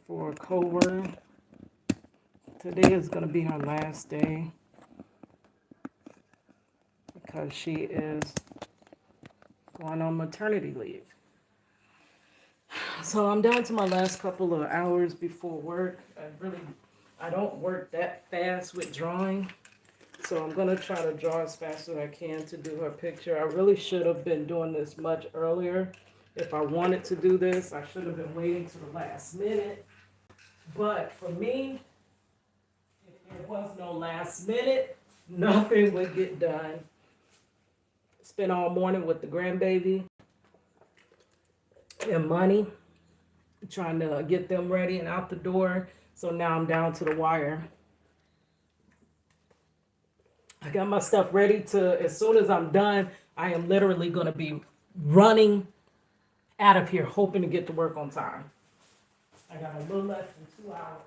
for Cobra. Today is going to be her last day because she is going on maternity leave. So I'm down to my last couple of hours before work. I don't work that fast with drawing. So I'm going to try to draw as fast as I can to do her picture. I really should have been doing this much earlier. If I wanted to do this, I should have been waiting to the last minute. But for me, if there was no last minute, nothing would get done. Spent all morning with the grandbaby and money, trying to get them ready and out the door. So now I'm down to the wire. I got my stuff ready to, as soon as I'm done, I am literally going to be running out of here, hoping to get to work on time. I got a little less than 2 hours.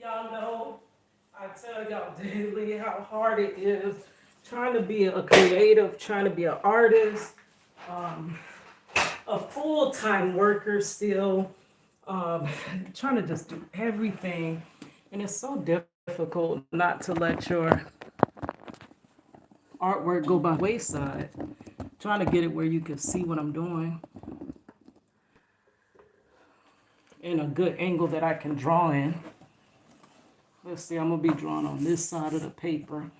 Y'all know, I tell y'all daily how hard it is trying to be a creative, trying to be an artist, a full-time worker still, trying to just do everything. And it's so difficult not to let your artwork go by wayside. Trying to get it where you can see what I'm doing in a good angle that I can draw in. Let's see, I'm gonna be drawing on this side of the paper.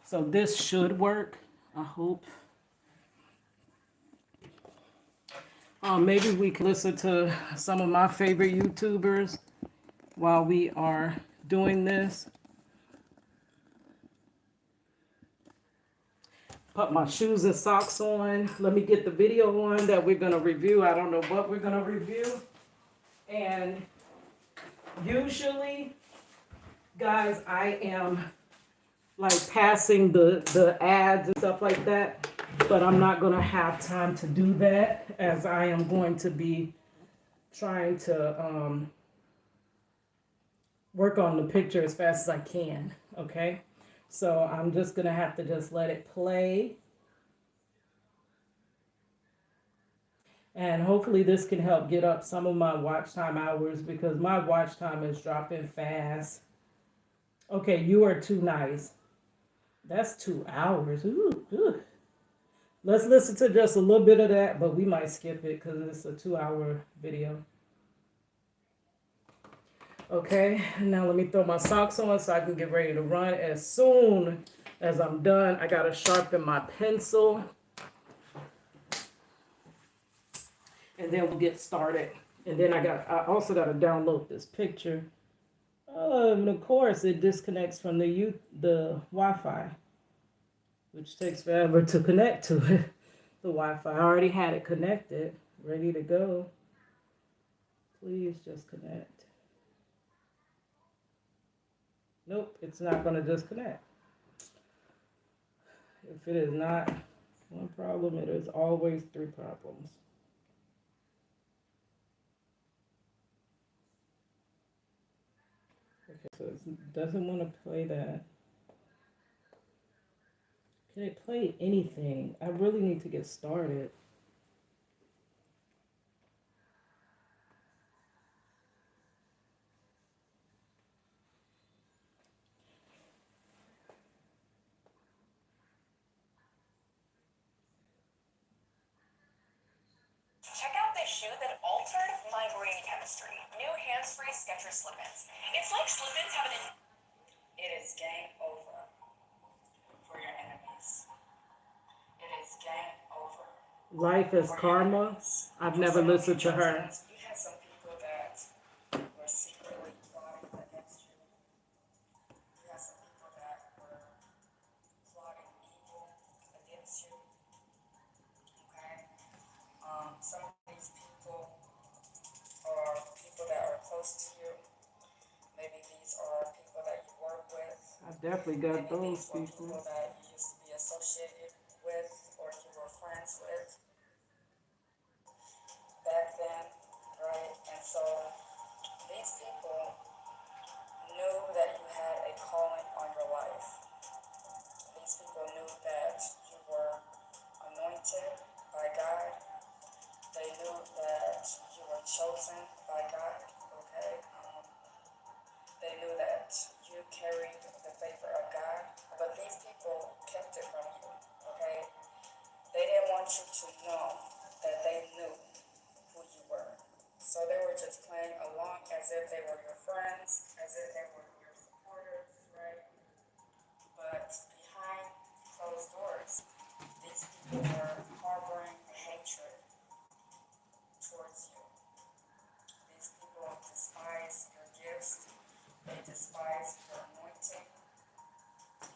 So this should work, I hope. Maybe we can listen to some of my favorite YouTubers while we are doing this. Put my shoes and socks on. Let me get the video on that we're gonna review. I don't know what we're gonna review. And usually, guys, I am like passing the ads and stuff like that, but I'm not gonna have time to do that as I am going to be trying to work on the picture as fast as I can, okay? So I'm just gonna have to just let it play. And hopefully this can help get up some of my watch time hours because my watch time is dropping fast. Okay, you are too nice. That's 2 hours. Ooh. Let's listen to just a little bit of that, but we might skip it because it's a 2-hour video. Okay, now let me throw my socks on so I can get ready to run. As soon as I'm done, I gotta sharpen my pencil. And then we'll get started. And then I also gotta download this picture. And of course it disconnects from the Wi-Fi, which takes forever to connect to it. The Wi-Fi. I already had it connected, ready to go. Please just connect. Nope, it's not going to disconnect. If it is not one problem, it is always 3 problems. Okay, so it doesn't want to play that. Can it play anything? I really need to get started. Check out this shoe that altered my brain chemistry. New hands-free Skechers Slip-ins. It's like Slip-ins have an... It is game over for your enemies. It is game over. Life is Karma. I've never listened to her. You had some people that were secretly plotting against you. You had some people that were plotting evil against you. Okay? Some of these people are people that are close to you. Maybe these enemies or people that you work with, I definitely got enemies those were people. people that you used to be associated with or you were friends with back then, right? And so these people knew that you had a calling on your life. These people knew that you were anointed by God. They knew that you were chosen by God, okay? They knew that you carried the favor of God, but these people kept it from you, okay? They didn't want you to know that they knew who you were. So they were just playing along as if they were your friends, as if they were your supporters, right? But behind closed doors, these people were harboring hatred towards you. These people despise your gifts, they despise your anointing,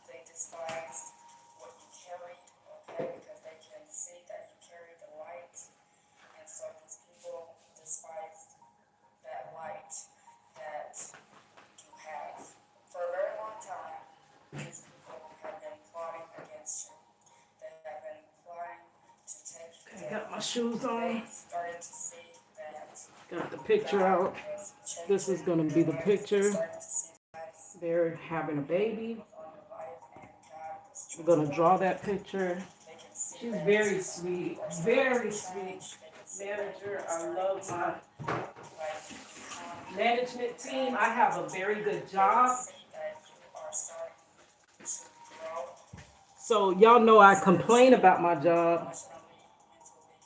they despise what you carried, okay, because they can see that you carry the light. And so these people despise that light that you have. For a very long time, these people have been plotting against you. They have been plotting to take you I down. got my shoes on. They started to see that Got the picture God out. was changing This is gonna be your the life. picture. Started to see God's They're having a baby. on your life, and God was I'm gonna transforming draw you. that picture. They can see She's that very sweet, you are starting very to sweet change. They can see that manager. you are I starting love to my become management team. I have a very good they can job. see that you are starting to grow So y'all know I complain about my job, emotionally, mentally,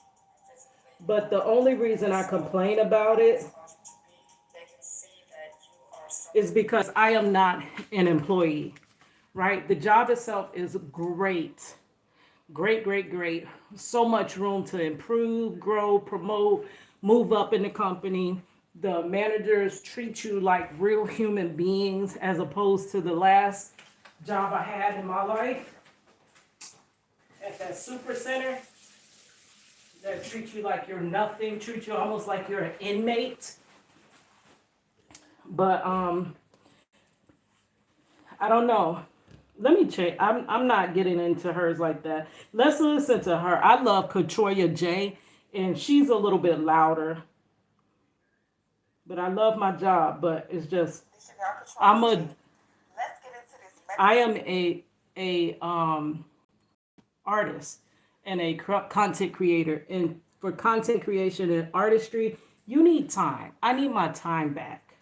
physically. but the only reason I complain about it They can see that you are starting is because I am not an employee, right? The job itself is great. Great, great, great. So much room to improve, grow, promote, move up in the company. The managers treat you like real human beings as opposed to the last job I had in my life at that super center that treat you like you're nothing, treat you almost like you're an inmate. But I don't know. Let me check. I'm not getting into hers like that. Let's listen to her. I love Katoria J, and she's a little bit louder. But I love my job. But it's just I'm a I am a artist and a content creator. And for content creation and artistry, you need time. I need my time back.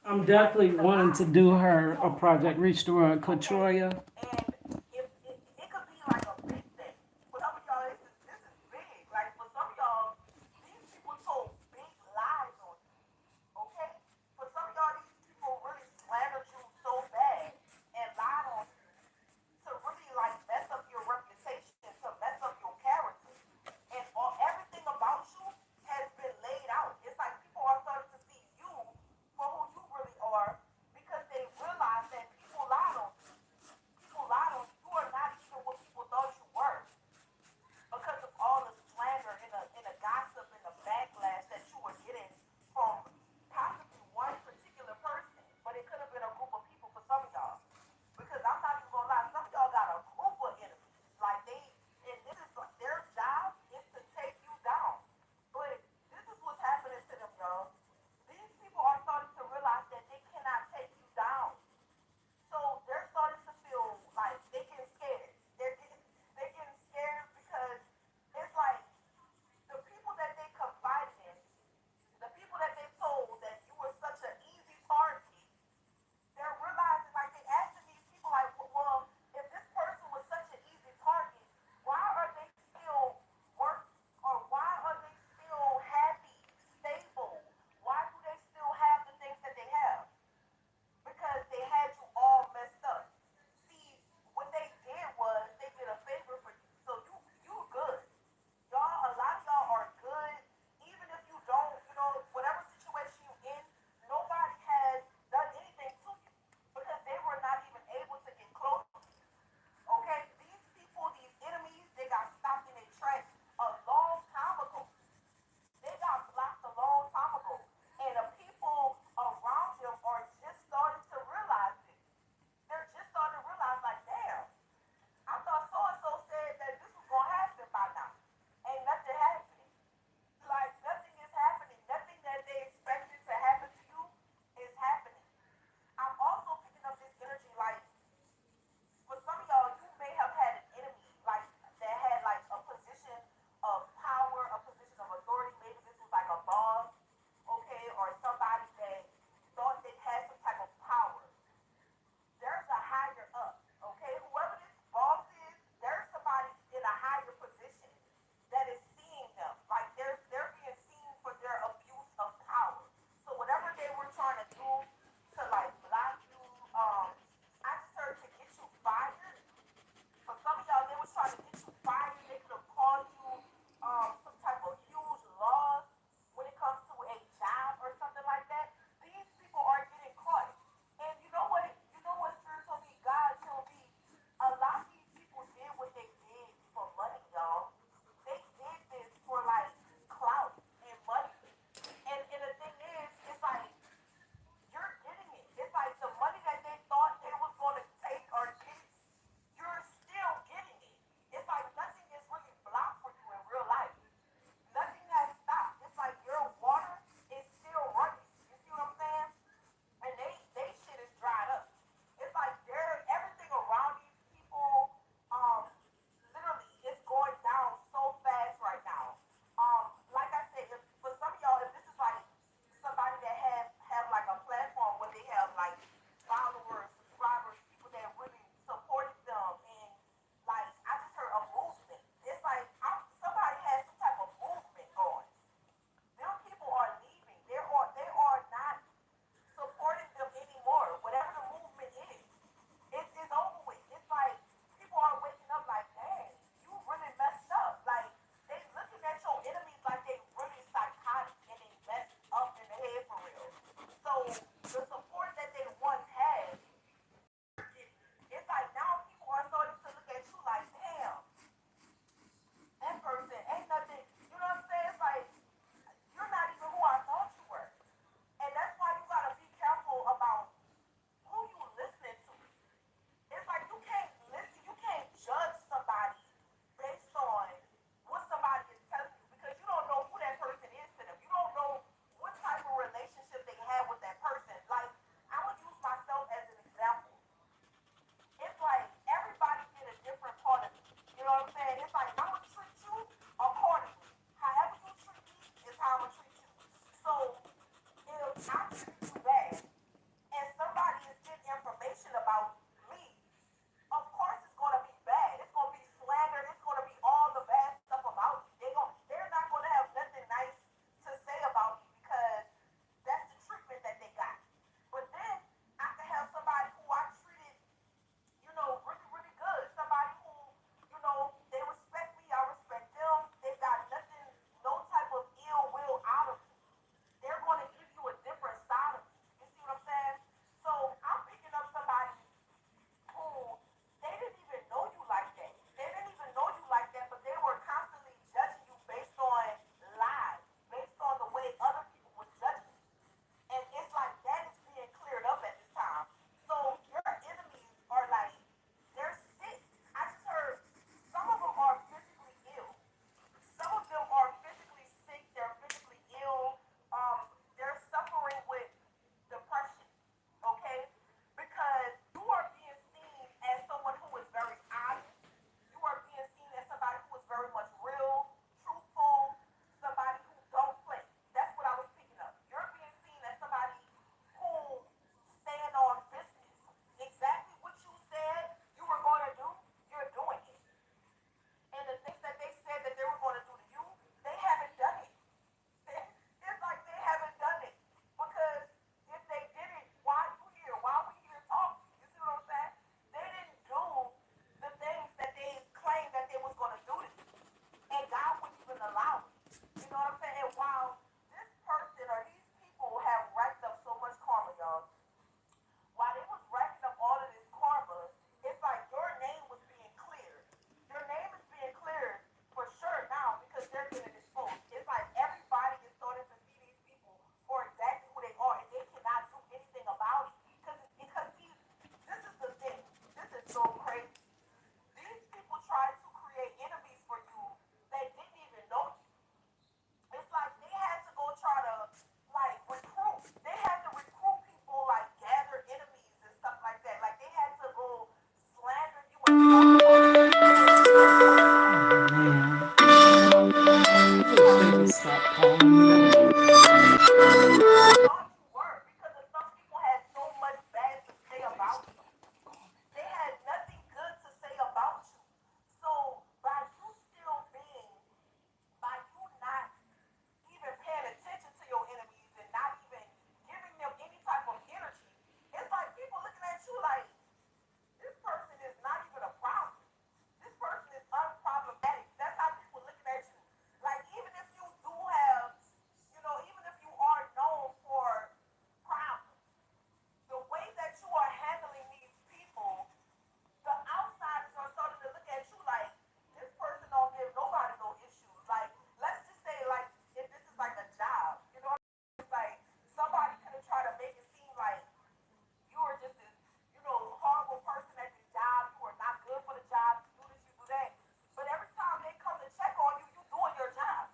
I'm definitely wanting to do her a project restore Katoria.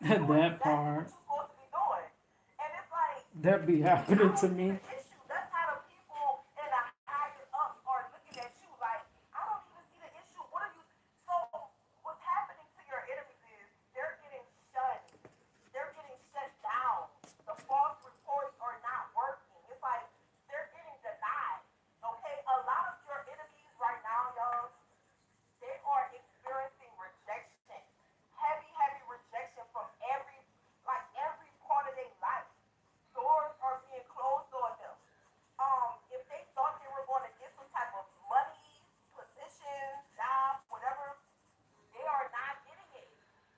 That That's what part. you're supposed to be doing. And it's like, That be I happening don't to see the me. issue. That's how the people in the higher up are looking at you. Like, I don't even see the issue. What are you? So, what's happening to your enemies is they're getting shunned. They're getting shut down. The false reports are not working. It's like they're getting denied. Okay? A lot of your enemies right now, y'all, they are experiencing rejection. Heavy, heavy rejection from every part of their life. Doors are being closed on them. If they thought they were going to get some type of money, position, job, whatever, they are not getting it.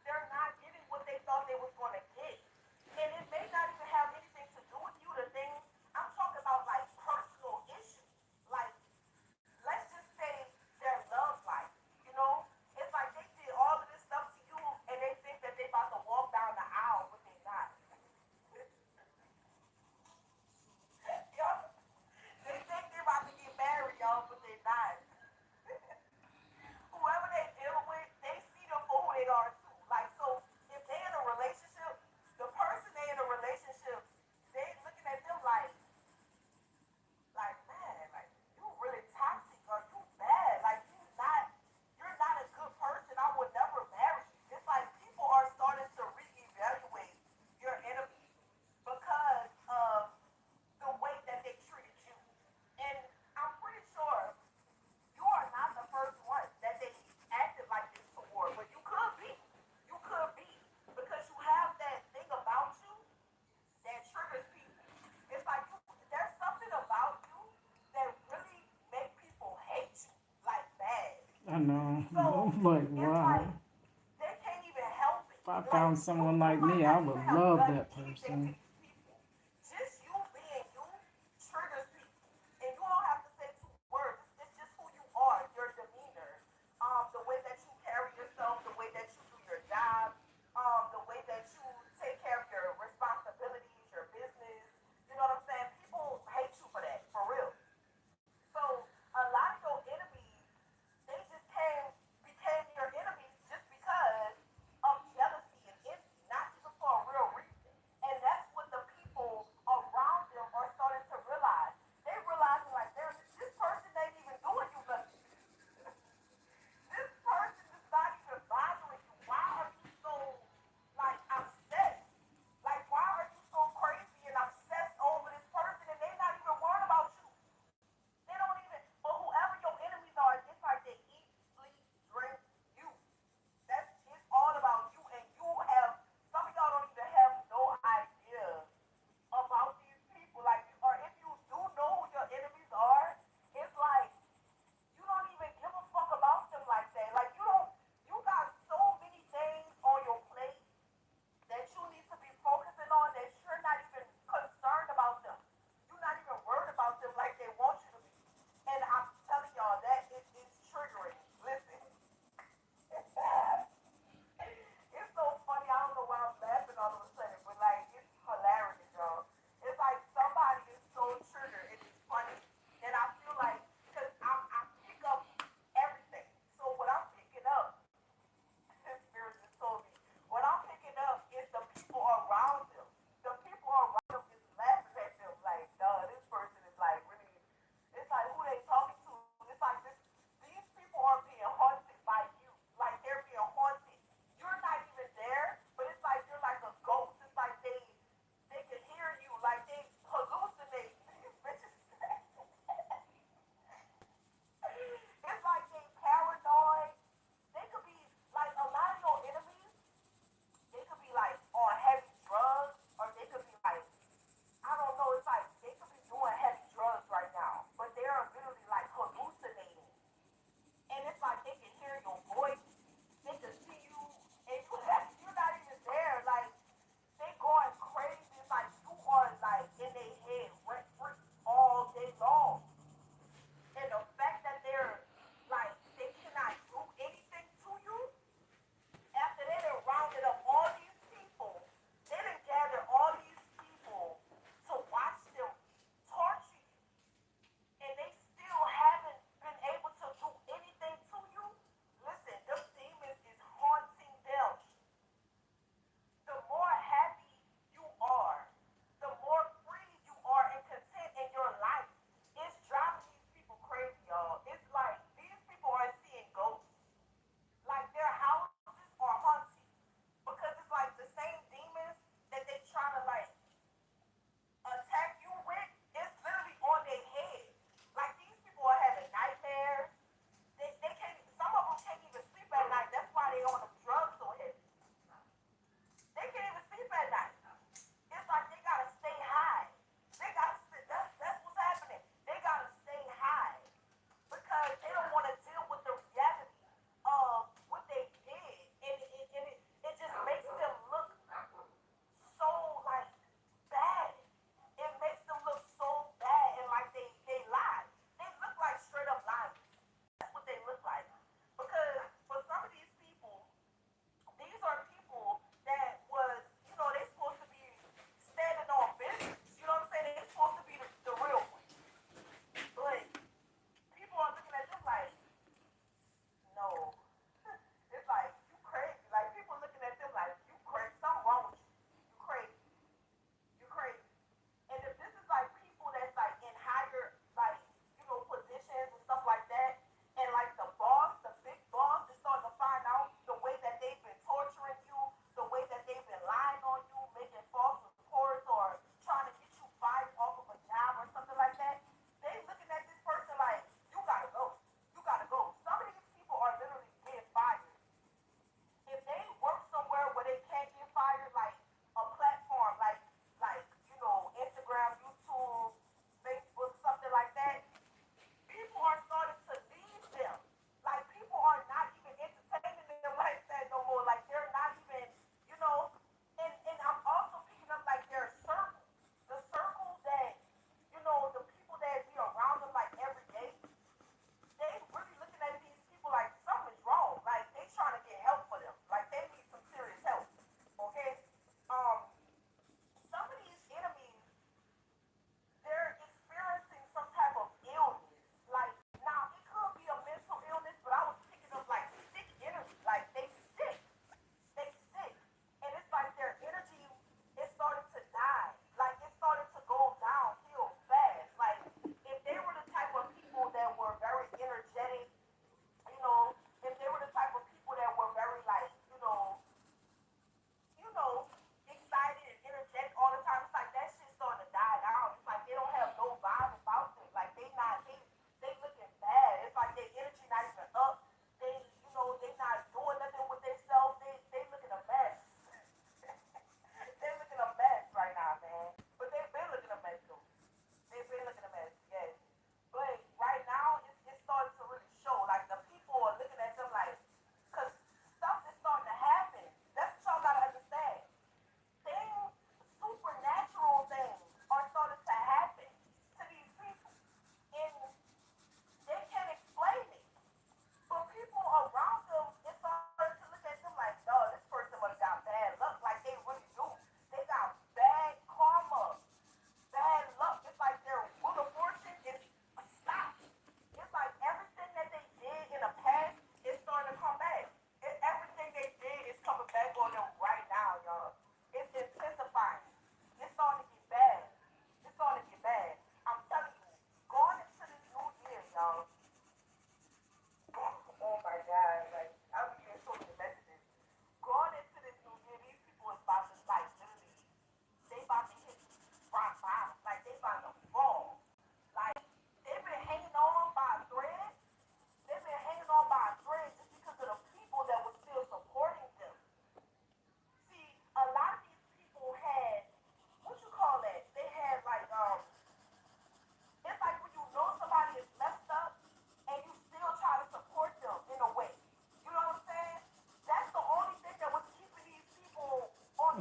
They're not getting what they thought they was going to get. And it may not even have anything to do with you. The things I'm talking about, like personal issues. Like, let's just say their love life. You know, it's like they did all of this stuff to you, and they think that they about to walk down the aisle, but they not. Y'all, they think they about to get married, y'all, but they not. Whoever they dealing with, they see them for who they are too. Like, so if they in a relationship, the person they in a relationship, they looking at them like, man, like you really toxic or you bad. Like you're not a good person. I would never marry you. It's like people are starting to reevaluate your enemies because of the way that they treated you. And I'm pretty sure you are not the first one that they acted like this toward, but you could be. You could be. Because you have that thing about you that triggers people. It's like there's something about you that really make people hate you like bad. I know. So I'm like, it's like wow. they can't even help it. If I Like found someone you like might me, not I even would have love done that anything to person. these people. Just you being you triggers people, and you don't have to say two words. It's just who you are, your demeanor, the way that you carry yourself, the way that you do your job, the way that you take care of your responsibilities, your business. You know what I'm saying? People hate you for that, for real. So a lot of your enemies, they just became your enemies just because of jealousy and envy, not even for a real reason. And that's what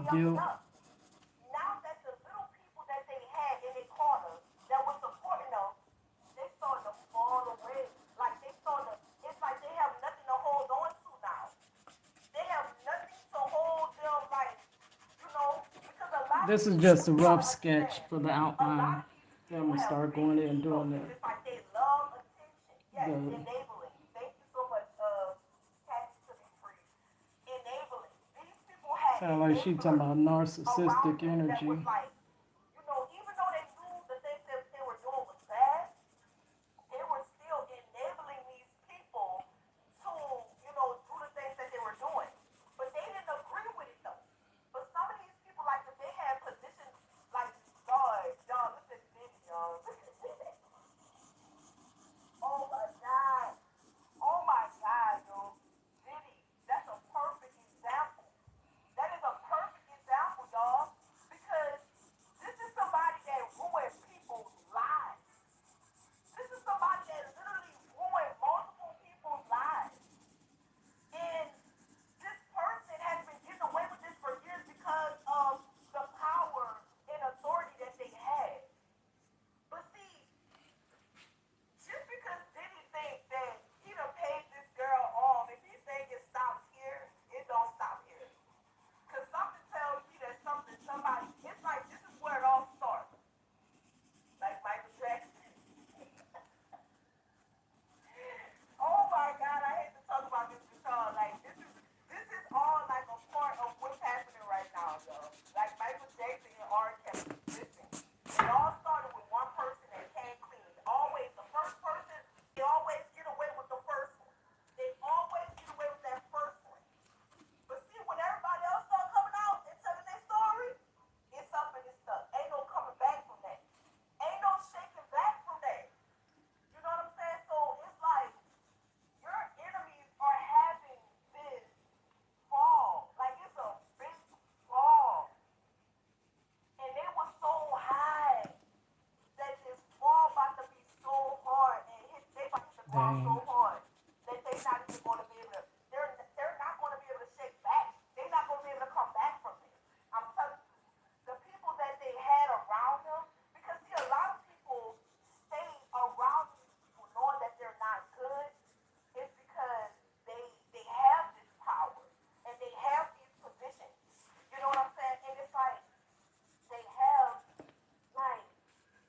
up You. enough. Now that the little people that they had in their corner that was supporting them, they starting to fall away. Like they starting to, it's like they have nothing to hold on to now. They have nothing to hold them like, because a lot of This is these, just a we gotta rough sketch understand, for the a lot outline. of these Then I'm people gonna have start big going in and egos. doing It's like they love attention. Yes, the enabling. Thank you so much, Kathy to be free. Enabling. These people had sound like she talking about enablers around narcissistic them that was energy. like, even though they knew the things that they were doing was bad, they were still enabling these people to, do the things that they were doing. But they didn't agree with it though. But some of these people, like if they had positions, like, y'all, look at this, y'all. Look at this. Oh my God. Oh my God, yo. Diddy, that's a perfect example. That is a perfect example, y'all. Because this is somebody that ruined people's lives. This is somebody that literally ruined multiple people's lives. And this person has been getting away with this for years because of the power and authority that they had. But see, just because Diddy think that he done paid this girl off, if he think it stops here, it don't stop here. Because something tells me that it's like this is where it all starts. Like Michael Jackson. Oh my God, I hate to talk about this because like this is all like a part of what's happening right now, though. Like Michael Jackson and R. Kelly. Listen, it all started with one person that came clean. Always the first person, they always get away with the first one. They always get away with that first one. But see, when everybody else start coming out and telling their story, it's up and it's stuck. Ain't no coming back from that. Ain't no shaking back from that. You know what I'm saying? So it's like your enemies are having this fall. Like it's a big fall. And they were so high that this fall about to be so hard and they about to hit the ground so dang. hard that they not even going to be able to, they're not going to be able to shake back. They're not going to be able to come back from it. I'm telling you, the people that they had around them, because see, a lot of people stay around these people knowing that they're not good, is because they have this power and they have these positions. You know what I'm saying? And it's like they have like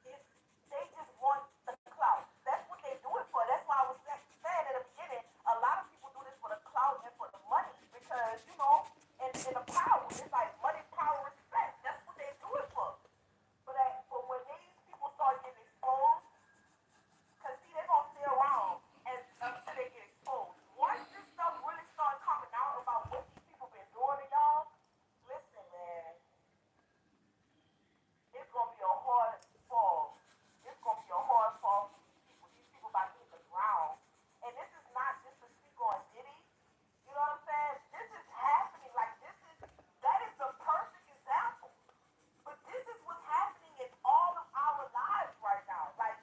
it's they just want the clout. That's what they do it for. That's why I was saying at the beginning, a lot of people do this for the clout and for the money because and the power. It's like money, power, respect. That's what they do it for. But when these people start getting exposed, because see, they're gonna stay around until they get exposed. Once this stuff really starts coming out about what these people been doing to y'all, listen, man, it's gonna be a hard fall. It's gonna be a hard fall for these people. These people about to hit the ground. And this is not just to speak on Diddy. You know what I'm saying? This is happening. Like that is the perfect example. But this is what's happening in all of our lives right now. Like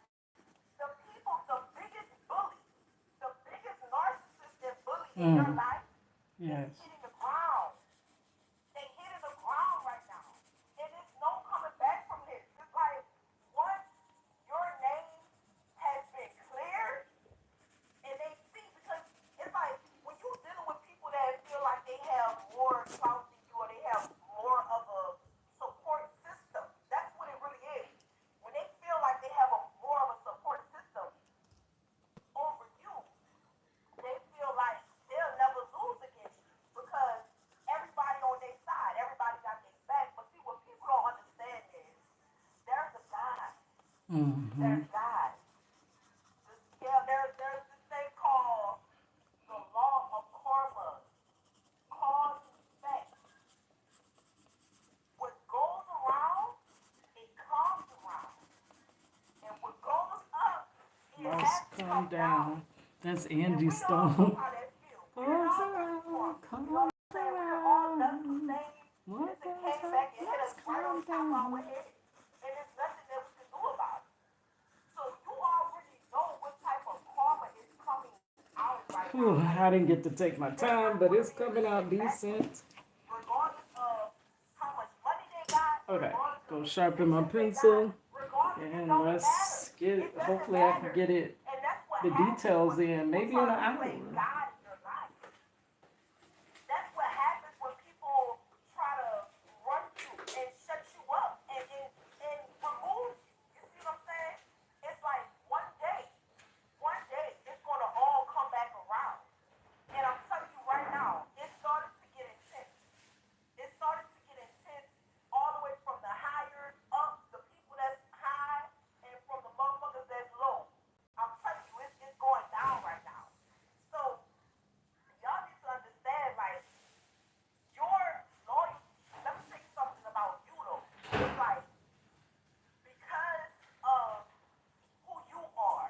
the people, the biggest bully, the biggest narcissist and bully in your Mm, life is yes. hitting the ground. They hitting the ground right now. And there's no coming back from this. It's like once your name has been cleared and they see because it's like when you dealing with people that feel like they have more clout than you or they have more of a support system. That's what it really is. When they feel like they have a more of a support system over you, they feel like they'll never lose against you because everybody on their side, everybody got their back. But see, what people don't understand is there's a God. Mm-hmm. There's God. Yeah, there's this thing called the law of karma, cause and effect. What goes around, it comes around. And what goes up, it has Must to come come down. down. That's And Angie we all know Stone. how that feels. We done Goes all been around, stormed. You know comes what I'm saying? We done all done some around. things. This What thing goes came up back and hit us must right on come top of our down. head. And there's nothing that we can do about it. So you already know what type of karma is coming out right now. Whew, Like I didn't get to take my they're not time, going but to it's be able to coming out shake back from decent. this, regardless of how Okay, go sharpen my pencil and let's get, hopefully I can get it, the details in, maybe in an hour. That's what happens when people try to run you and shut you up and remove you. You see what I'm saying? It's like one day, it's gonna all come back around. And I'm telling you right now, it started to get intense. It started to get intense all the way from the higher up, the people that's high, and from the motherfuckers that's low. I'm telling you, it's going down right now. So y'all need to understand, like, your loyalty. Let me tell you something about you though. It's like because of who you are,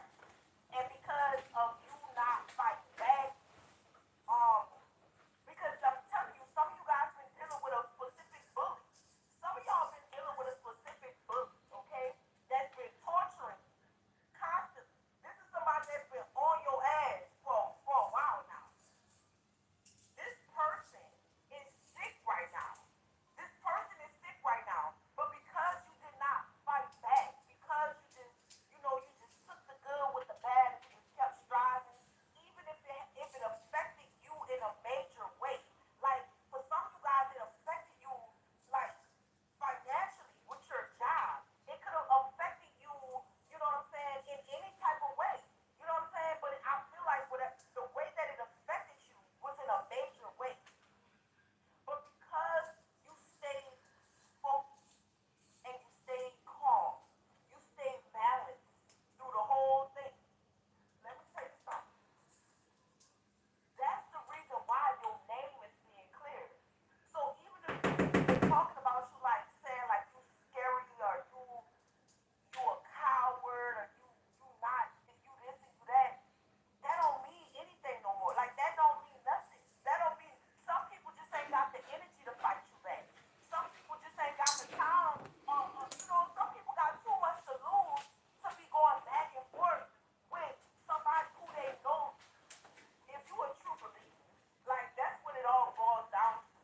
and because of you not fighting back, um, because I'm telling you, some of you guys been dealing with a specific bully. Some of y'all been dealing with a specific bully, okay? That's been torturing you constantly. This is somebody that's been on your ass for a while now. This person is sick right now. This person is sick right now. But because you did not fight back, because you just took the good with the bad and you just kept striving, even if it affected you in a major way. Like for some of you guys, it affected you like financially with your job. It could have affected you, you know what I'm saying, in any type of way. You know what I'm saying? But I feel like the way that it affected you was in a major way. But because you stayed focused and you stayed calm, you stayed balanced through the whole thing. Let me tell you something. That's the reason why your name is being cleared. So even if they're talking about you like saying like you scary or you a coward or you not you this and you that, that don't mean anything no more. Like that don't mean nothing. That don't mean some people just ain't got the energy to fight you back. Some people just ain't got the time. Some people got too much to lose to be going back and forth with somebody who they know. If you a true believer, like that's what it all boils down to.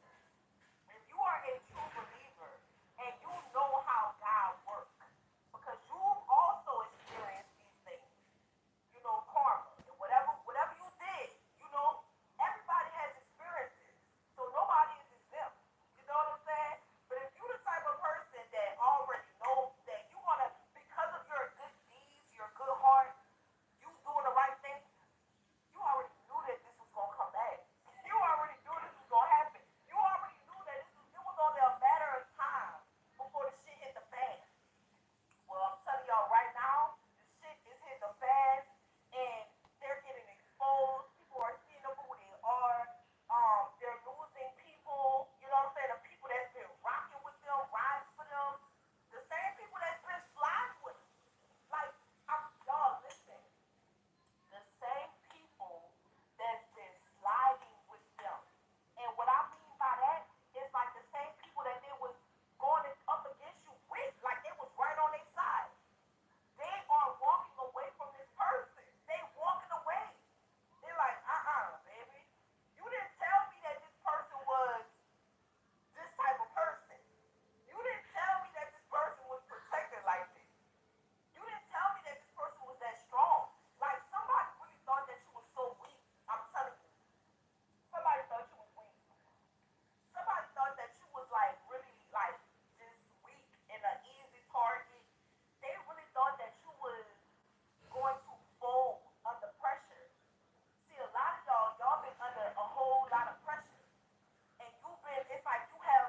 If you are a true believer and you know how God works, because you've also experienced these things, karma, and whatever you did, everybody has experiences, so nobody is exempt. You know what I'm saying? But if you the type of person that already knows that you wanna, because of your good deeds, your good heart, you doing the right thing, you already knew that this was gonna come back. You already knew this was gonna happen. You already knew that it was only a matter of time before the shit hit the fan. Well, I'm telling y'all right now, the shit is hitting the fan, and they're getting exposed. People are seeing them for who they are. They're losing people. You know what I'm saying? The people that's been rocking with them, riding for them, the same people that's been sliding with them. Like, y'all listen. The same people that's been sliding with them. And what I mean by that is like the same people that they was going up against you with, like they was right on their side. They are walking away from this person. They walking away. They're like, baby. You didn't tell me that this person was this type of person. You didn't tell me that this person was protected like this. You didn't tell me that this person was that strong. Like somebody really thought that you was so weak. I'm telling you. Somebody thought you was weak. Somebody thought that you was like really like just weak and an easy target. They really thought that you was going to fold under pressure. See, a lot of y'all been under a whole lot of pressure. And it's like you have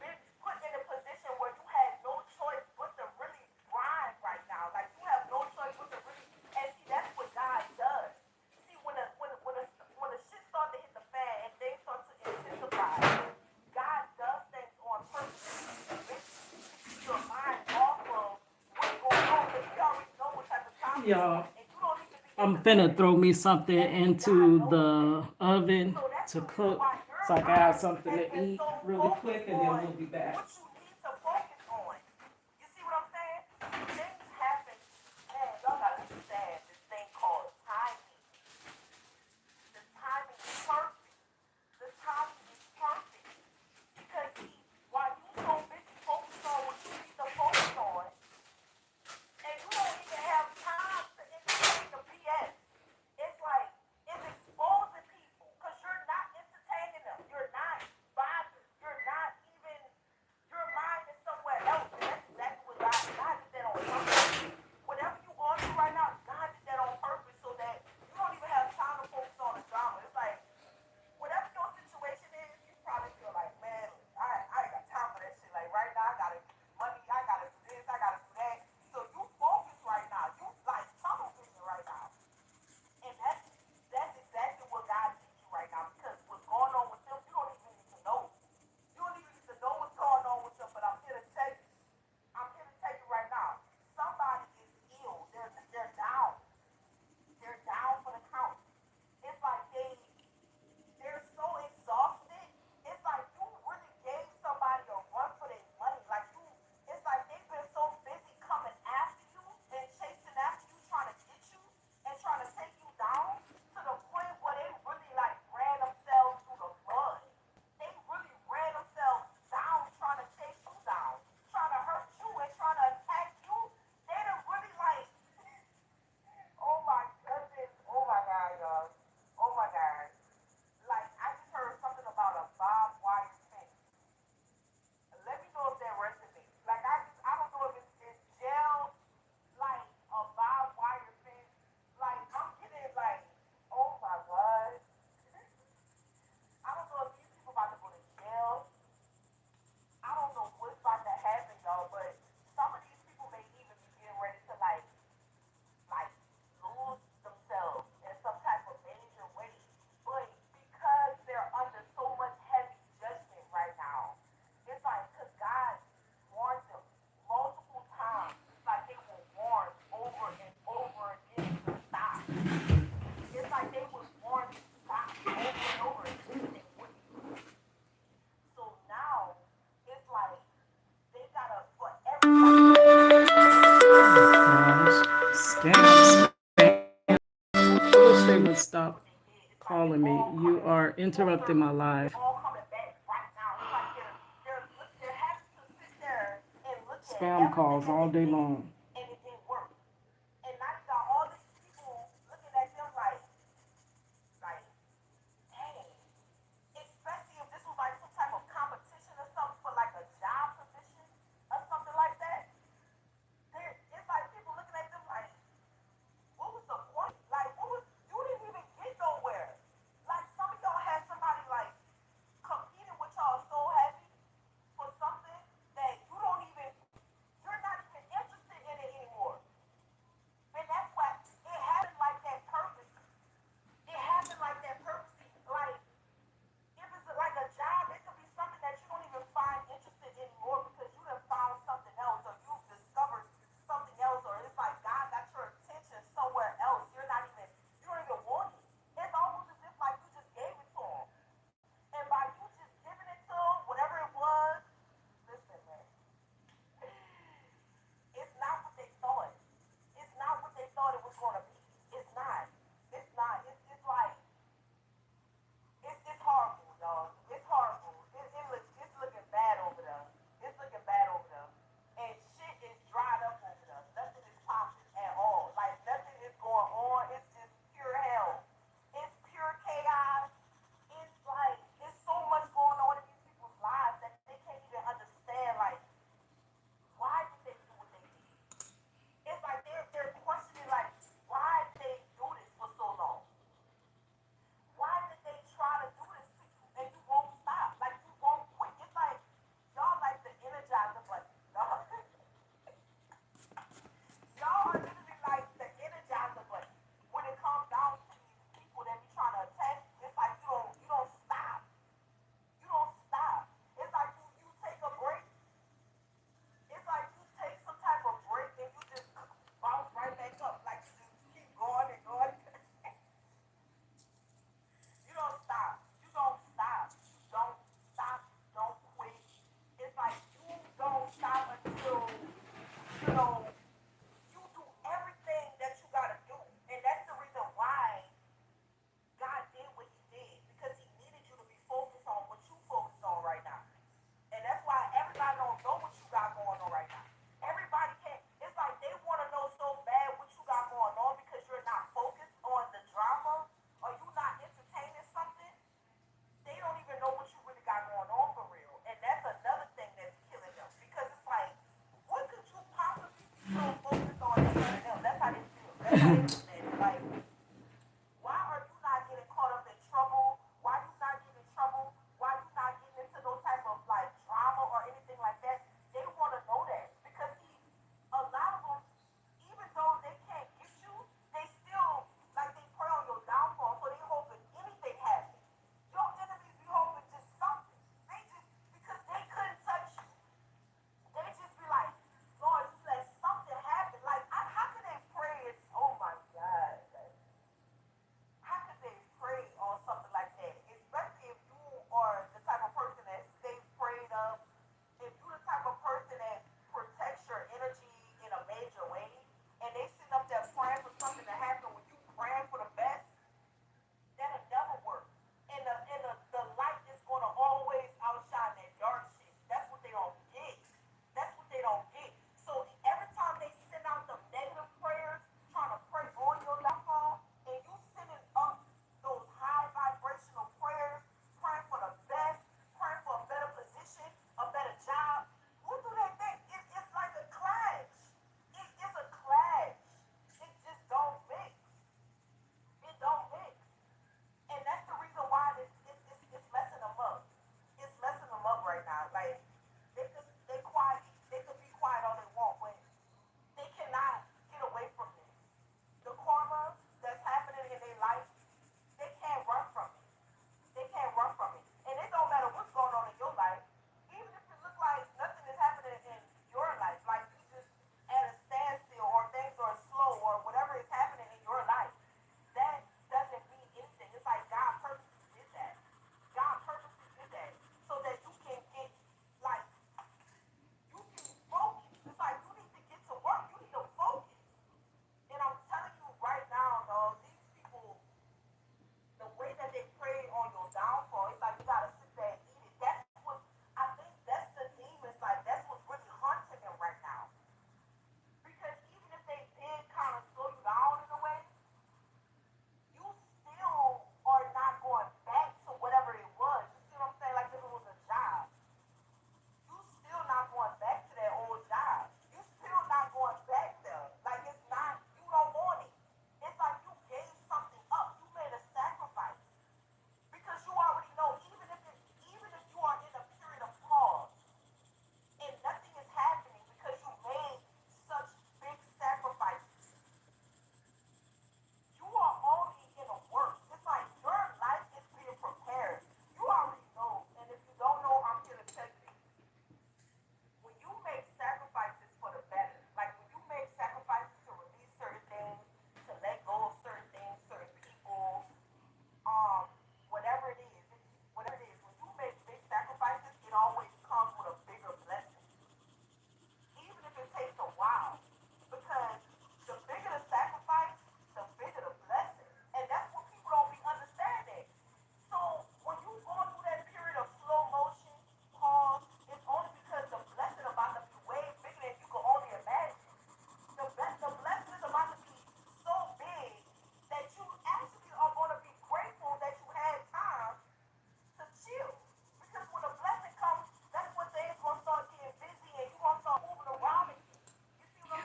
been put in a position where you had no choice but to really grind right now. Like you have no choice but to really, and see, that's what God does. See, when the shit start to hit the fan and things start to intensify, God does things on purpose to basically keep your mind off of what's going on because He already know what type of time it's Y'all, on, and you don't need to be I'm finna interfering. throw me something That means God into knows the things. oven So that's to the reason cook why your so I can have mind something has to been eat so really quick focused and then on we'll be back. what you need to focus on. You see what I'm saying? See, things happen. Man, y'all gotta understand this thing called timing. The timing is perfect. The timing is perfect. Because see, while you so busy focused stop calling me. You are interrupting my live. Spam calls all day long.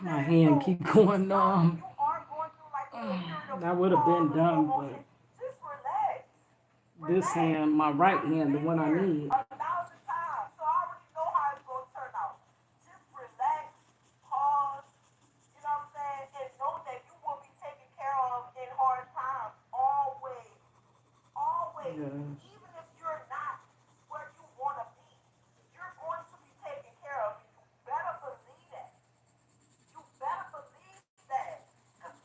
My hand keep going numb. You are going through like a period of That would have been slow done, motion. but Just relax. this hand, my right hand, the one I need. 1,000 times, so I already know how it's gonna turn out. Just relax, pause, you know what I'm saying, and know that you will be taken care of in hard times. Always, always. Yes. Even if you're not where you wanna be, you're going to be taken care of. You better believe that. You better believe that. 'Cause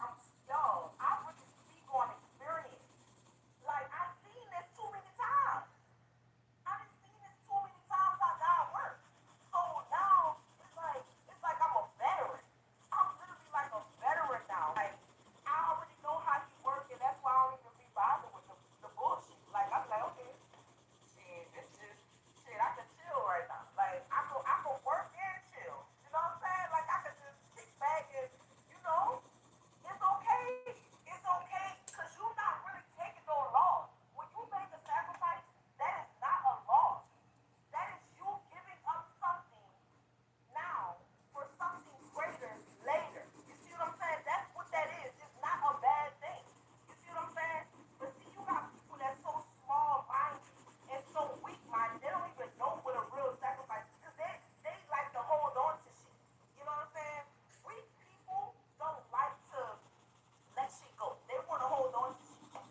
I'm, yo, I really speak on experience. Like I've seen this too many times. I've seen this too many times how God works. So now it's like I'm a veteran. I'm literally like a veteran now. Like I already know how he works, and that's why I don't even be bothered with the bullshit. Like I'm like, okay, shit, this just shit. I can chill right now. Like I can work and chill. You know what I'm saying? Like I can just kick back and you know. It's okay. It's okay because you're not really taking no loss. When you make a sacrifice, that is not a loss. That is you giving up something now for something greater later. You see what I'm saying? That's what that is. It's not a bad thing. You see what I'm saying? But see, you got people that's so small minded and so weak minded, they don't even know what a real sacrifice is because they like to hold on to shit. You know what I'm saying? Weak people don't like to let shit go. They want to hold on to shit.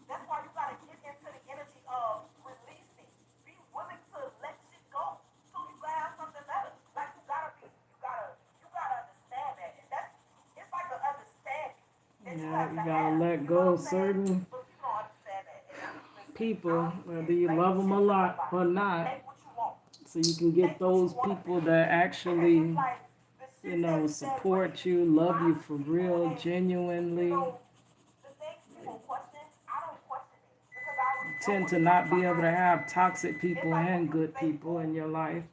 That's why you gotta get into the energy of releasing. Be willing to let shit go so you can have something better. Like you gotta understand that. And that's it's like an understanding that you Yeah, have you to gotta have. let You know go what of I'm saying? certain But people don't understand that. And listen, I people, don't whether even you explain love this them a shit to lot nobody. or not, Take what you want. so you can get Take what you those want to people think. that It's actually, like the shit that really support you, love you bothers for people real, and you genuinely, know the things people question, I don't question it because I already know tend what's to coming not be able to behind it. have toxic It's people like when and you good people faithful in your life.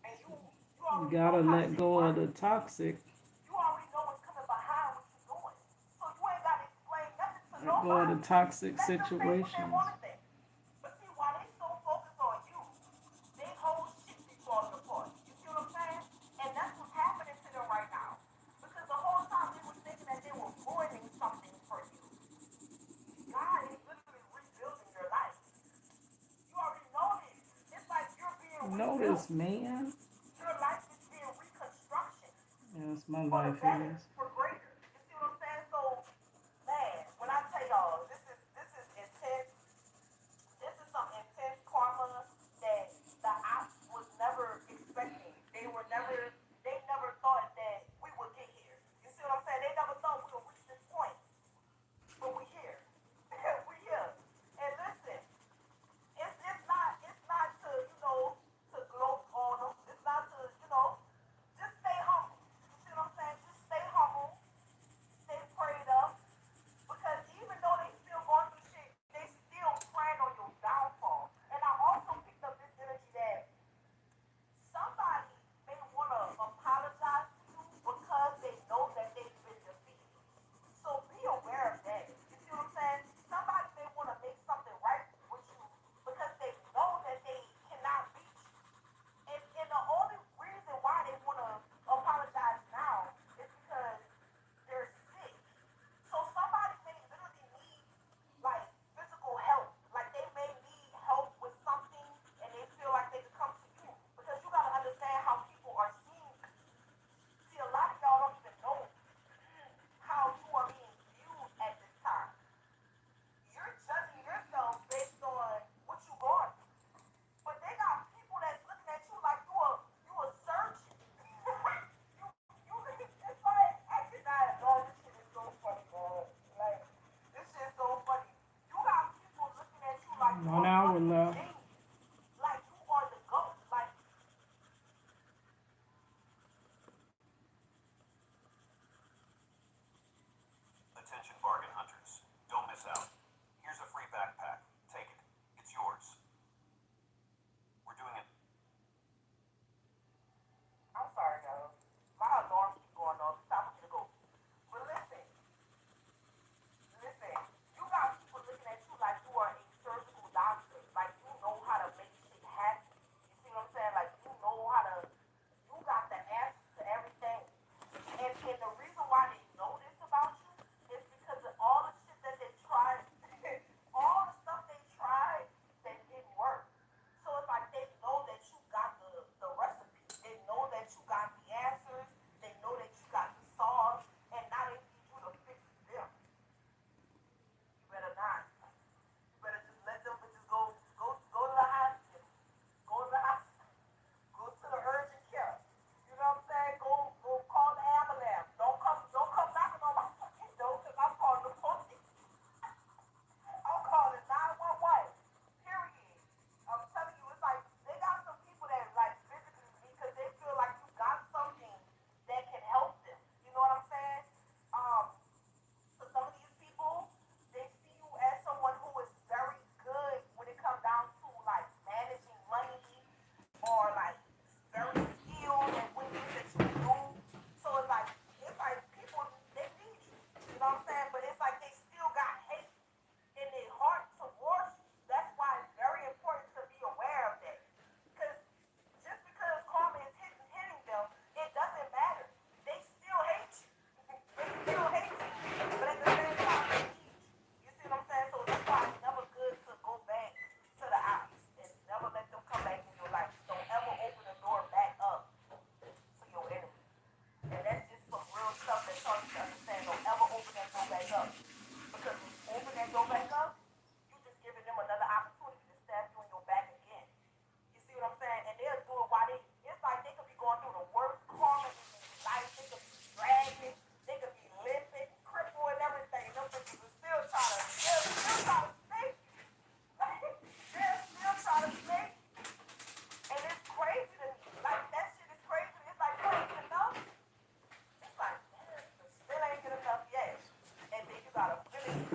and you You already know gotta how let shit go of works. the toxic, You already know what's coming behind what you're doing. So you ain't gotta explain nothing to let go of the nobody. toxic Let them think what they situations. wanna think. But see, while they so focused on you, they whole shit be falling apart. You see what I'm saying? And that's what's happening to them right now. Because the whole time they were thinking that they were ruining something for you. God is literally rebuilding your life. You already know this. It's like you're being rebuilt. Notice, man. Your life is being reconstruction Yes, my for the life better, is. for greater. You see what I'm saying? So, man, when I tell y'all, this is intense. This is some intense karma that the ops was never expecting. They never thought that we would get here. You see what I'm saying? They never thought we would reach this point, but we here. We here. And listen, it's not to to gloat on them. It's not to just stay humble. You see what I'm saying? Just stay humble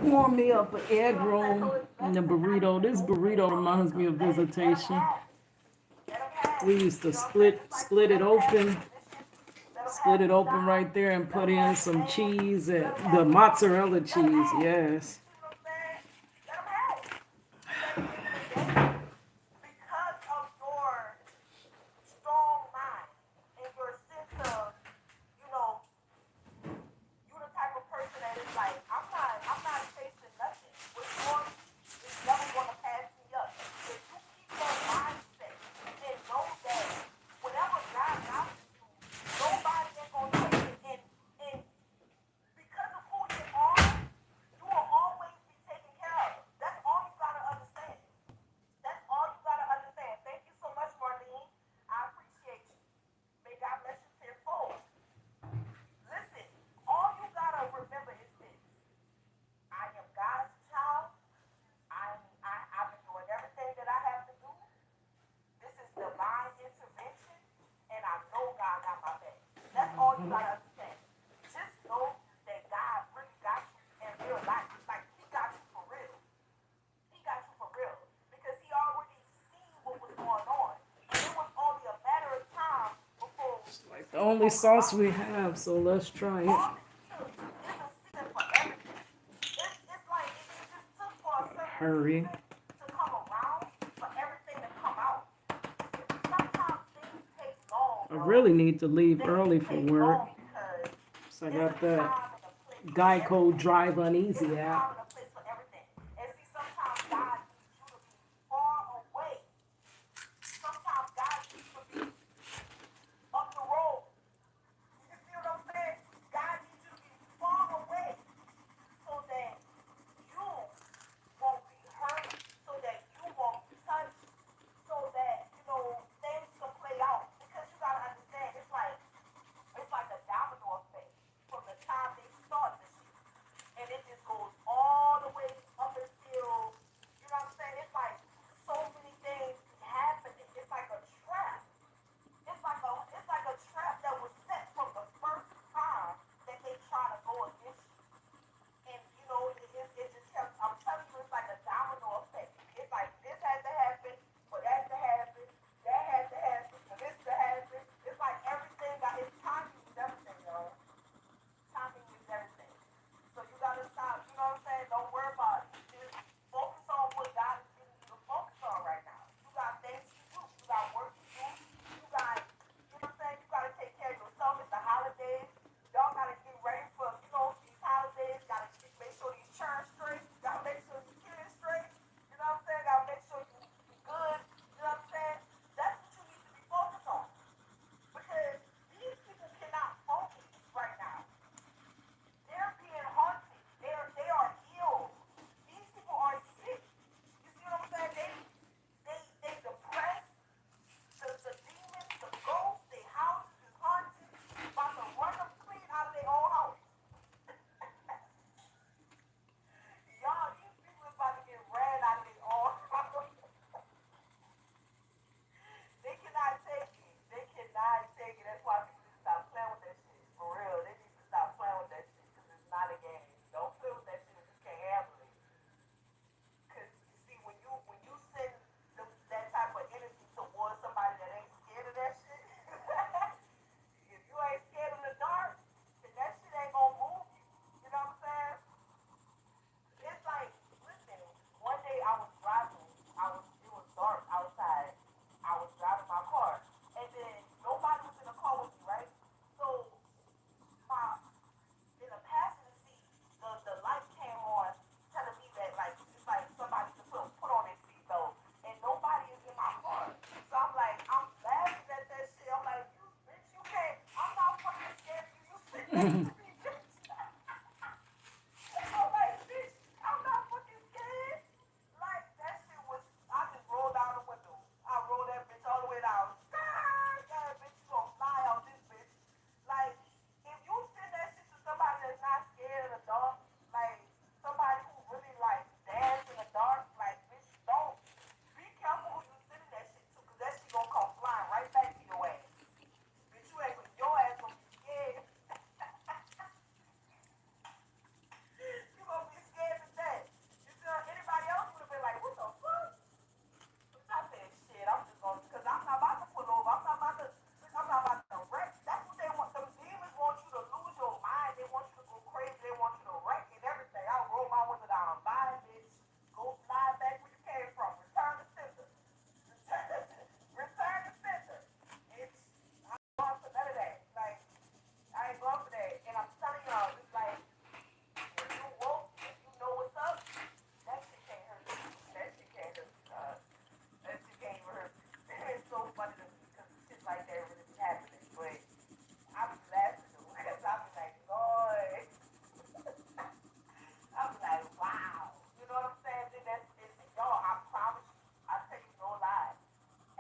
warm me up an egg roll and a burrito. This burrito reminds me of visitation. We used to split it open right there and put in some cheese and the mozzarella cheese. Yes. Because of your strong mind and your sense of, you know, you the type of person that is like, I'm not chasing nothing. What's for me is never gonna pass me up. If you keep that mindset and know that whatever God got for you, nobody ain't gonna take it. And because of who you are, you will always be taken care of. That's all you gotta understand. That's all you gotta understand. Thank you so much, Marlene. I appreciate you. May God bless you tenfold. Listen, all you gotta remember is this. I am God's child. I've been doing everything that I have to do. This is divine intervention, and I know God got my back. That's all you gotta understand. Just know that God really got you in real life. Like He got you for real. He got you for real because He already seen what was going on, and it was only a matter of time before Like the only sauce we have, so let's try it. all it took is a season for everything. It's like it just took for a certain Hurry. season to come around for everything to come out. Sometimes things take long, I bro. really need to leave Things early for take work. long because So I there's got a that time and a place for Geico everything. Drive There's Uneasy a app. time and a place for everything. And see, sometimes God needs you to be far away. Sometimes God needs you to be up the road. You see what I'm saying? God needs you to be far away so that you won't be hurt, so that you won't be touched, so that, you know, things can play out. Because you gotta understand, it's like a domino effect from the time they start the shit. And it just goes all the way up until, you know what I'm saying? It's like so many things happening. It's like a trap. It's like a trap that was set from the first time that they try to go against you. And you know, it just kept. I'm telling you, it's like a domino effect. It's like this had to happen for that to happen, that had to happen for this to happen. It's like everything got its timing is everything, y'all. Timing is everything. So you gotta stop. You know what I'm saying? Don't worry about it. Just focus on what God is giving you to focus on right now. You got things to do. You got work to do. You got, you know what I'm saying? You gotta take care of yourself. It's the holidays. Y'all gotta get ready for, you know, these holidays. Gotta make sure these churns straight. Gotta make sure these kids straight. You know what I'm saying? Gotta make sure you good. You know what I'm saying? That's what you need to be focused on. Because these people cannot focus right now. They're being haunted. They are ill. These people are sick. You see what I'm saying? They depressed. The demons, the ghosts, their houses is haunted. About to run them clean out of their own house. Y'all, these people is about to get ran out of their own house. They cannot take it. They cannot take it. That's why people need to stop playing with that shit. For real. They need to stop playing with that shit because it's not a game. Don't play with that shit if you can't handle it. Because you see, when you send that type of energy towards somebody that ain't scared of that shit, if you ain't scared of the dark, then that shit ain't gonna move you. You know what I'm saying? It's like, listen, one day I was driving, it was dark outside. I was driving my car, and then nobody was in the car with me, right? So my in the passenger seat, the light came on, telling me that like it's like somebody to put on their seatbelt, and nobody is in my car. So I'm like, I'm laughing at that shit. I'm like, you bitch, you can't. I'm not fucking scared of you. You sit next to me, bitch. I'm like, bitch, I'm not fucking scared. Like, that shit was, I just rolled down the window. I rolled that bitch all the way down. That bitch, you gonna fly out this bitch. Like, if you send that shit to somebody that's not scared of the dark, like, somebody who really, like, dance in the dark, like, bitch, don't. Be careful who you sending that shit to, because that shit gonna come flying right back to your ass. Bitch, your ass gonna be scared. like that really be happening. But I be laughing though, because I be like, Lord, I be like, wow. You know what I'm saying? Then y'all, I promise you, I tell you no lie.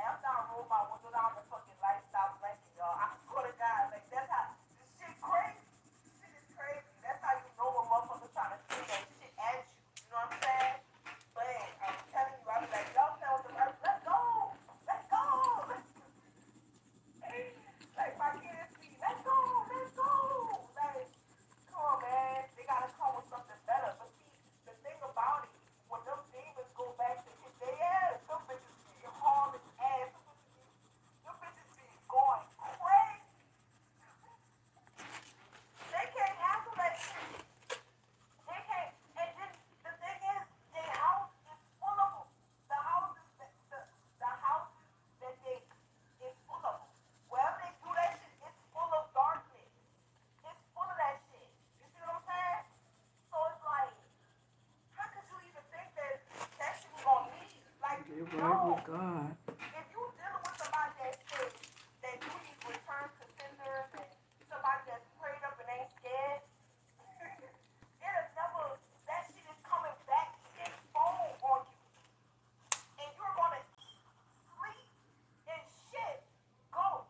After I roll my window down, the fucking light stops blinking, y'all. I swear to God, like that's how this shit crazy. This shit is crazy. That's how you know when motherfuckers trying to say that shit at you. You know what I'm saying? But I'm telling you, I be like, y'all tell them, let's go, let's go. Like my kids be, let's go, let's go. Like, come on, man. They gotta come with something better. But see, the thing about it, when them demons go back to hit their ass, them bitches be hauling ass. Them bitches be going crazy. They can't handle that shit. They can't. And then the thing is, their house is full of them. The houses, the houses that they is full of them. Wherever they do that shit, it's full of darkness. It's full of that shit. You see what I'm saying? So it's like, how could you even think that that shit was gonna leave? Like, Get right with no. God. If you dealing with somebody that says that you need return to senders and somebody that's prayed up and ain't scared, it'll never, that shit is coming back tenfold on you. And you're gonna eat, sleep, and shit. Go.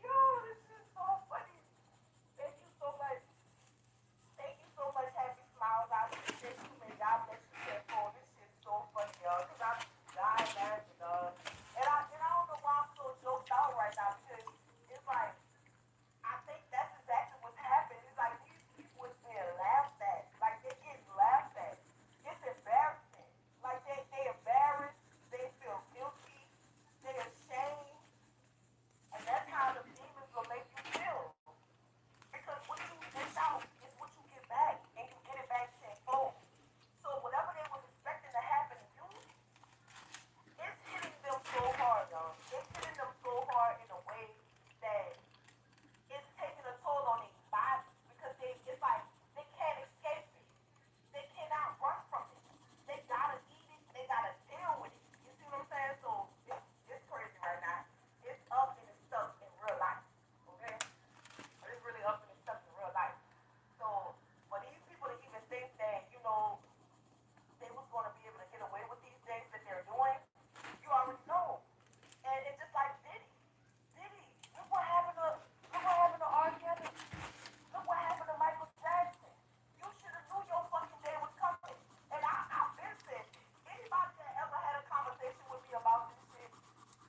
Yo, this is so funny. Thank you so much. Thank you so much, Happy Smiles. I appreciate you, man. God bless you, tenfold. This shit's so funny, y'all. Cause I'm dying laughing, dog. And I don't know why I'm so joked out right now because it's like I think that's exactly what's happening. It's like these people is being laughed at. Like they get laughed at. It's embarrassing. Like they embarrassed. They feel guilty. They ashamed. And that's how the demons will make you feel. Because what you dish out is what you get back. And you get it back tenfold. So whatever they was expecting to happen to you, it's hitting them so hard, y'all. It's hitting them so hard in a way that it's taking a toll on their body because it's like they can't escape it. They cannot run from it. They gotta eat it. They gotta deal with it. You see what I'm saying? So it's crazy right now. It's up and it's stuck in real life. Okay, it's really up and it's stuck in real life. So for these people to even think that they was gonna be able to get away with these things that they're doing, you already know. And it's just like Diddy. Diddy, look what happened to R. Kelly. Look what happened to Michael Jackson. You should have knew your fucking day was coming. And I've been said this. Anybody that ever had a conversation with me about this shit,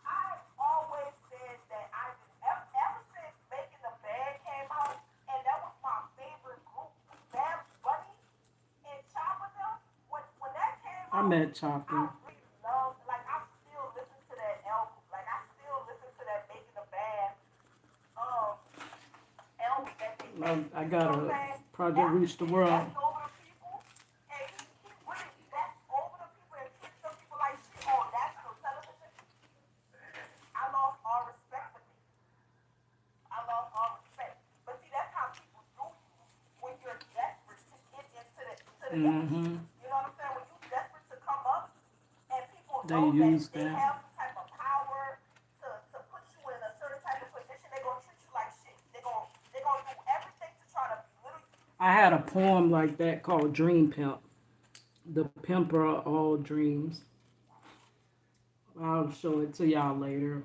I always said that I did ever since Making the Band came out, and that was my favorite group, Bad Bunny and Chopper them. When that came I out, met I Chopper. really love, like I still listen to that album. Like I still listen to that Making the Band um album that they made. I You see got what I'm a saying? Project After Reach the he World. best over the people, and he really best over the people and treats some people like shit on national television, I lost all respect for me. I lost all respect. But see, that's how people do you when you're desperate to get into the industry. Mm-hmm. You know what I'm saying? When you're desperate to come up, and people They know that use they that. have some type of power to put you in a certain type of position, they're gonna treat you like shit. They're gonna do everything to try to belittle you. I had a poem like that called Dream Pimp. The Pimper of All Dreams. I'll show it to y'all later.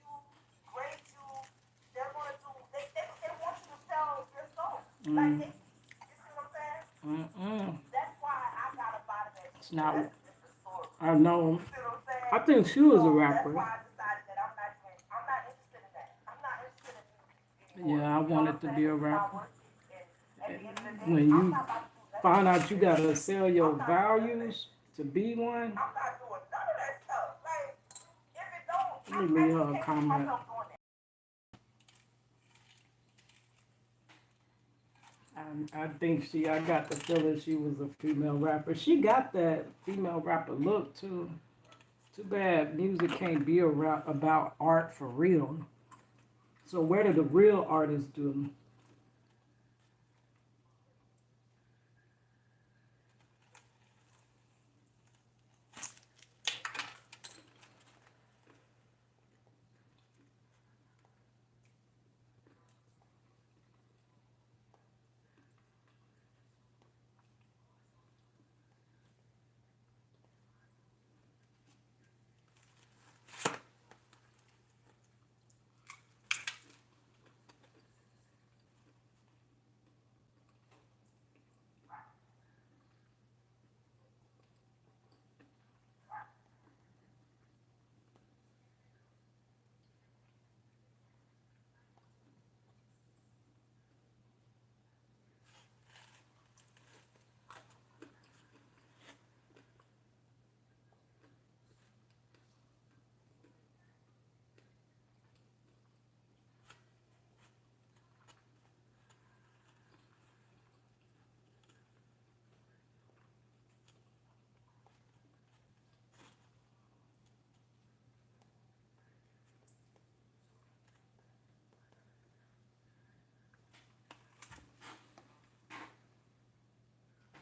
You degrade you. They're gonna do. They want you to sell your soul. Like Mm, you see what I'm saying? mm-mm. That's why I got up out of that It's shit. But not. that's a different story. I know. You see what I'm saying? I think she So was a that's rapper. why I decided that I'm not interested in that. I'm not interested in music anymore. Yeah, I You know what wanted I'm to saying? be a It's not rapper. worth it. And at the end of the day, When I'm you not about to do none of find that out you shit. gotta sell your I'm not doing none of that values shit. to be one, I'm not doing none of that stuff. Like, if it don't, let I me leave just her a can't see comment. myself doing that. I think I got the feeling she was a female rapper. She got that female rapper look too. Too bad music can't be about art for real. So where do the real artists do?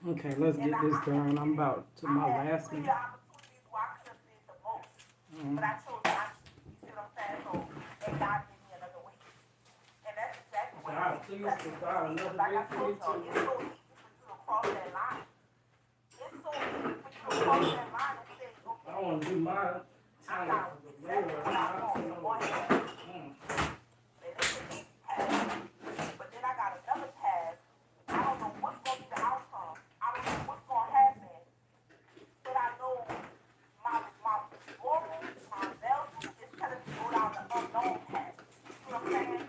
Okay, let's And get this done. I'm about to I my had last plenty minute. of opportunities where I could have did the most, but Mm. I chose not to. You see what I'm saying? So, and God gave me another way. And that's exactly what it God, is. please Because, provide another like way I for told me y'all, to. it's so easy for you to cross that line. It's so easy for you to cross that line and say, I okay, want to do my I time got for the exactly Lord, what I not want. for So no go ahead. one. Mm. And it's an easy path. But then I got another path. I don't know what's going to be the outcome. I don't know what's going to happen. But I know my moral, my value is telling me to go down the unknown path. You see what I'm saying?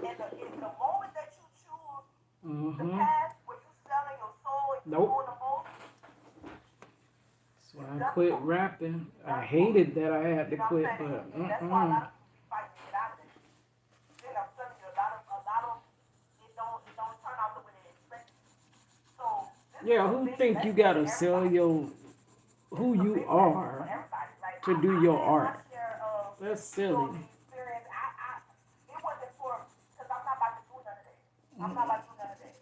And the moment that you choose the Mm-hmm. path where you selling your soul and you Nope. doing the most, So it's I done quit for. rapping. It's I done for. hated that I had to You know what I'm quit, saying? but And that's why a lot of people be fighting to get out of it. Then I'm telling you, a lot of it don't turn out the way they expect. So this is yeah, a who big think you lesson for gotta sell everybody. your This who is a you big lesson for are everybody. Like to do I your had my art? share of, That's silly. the experience. It wasn't for because I'm not about to do none of that. I'm not about to do none of that.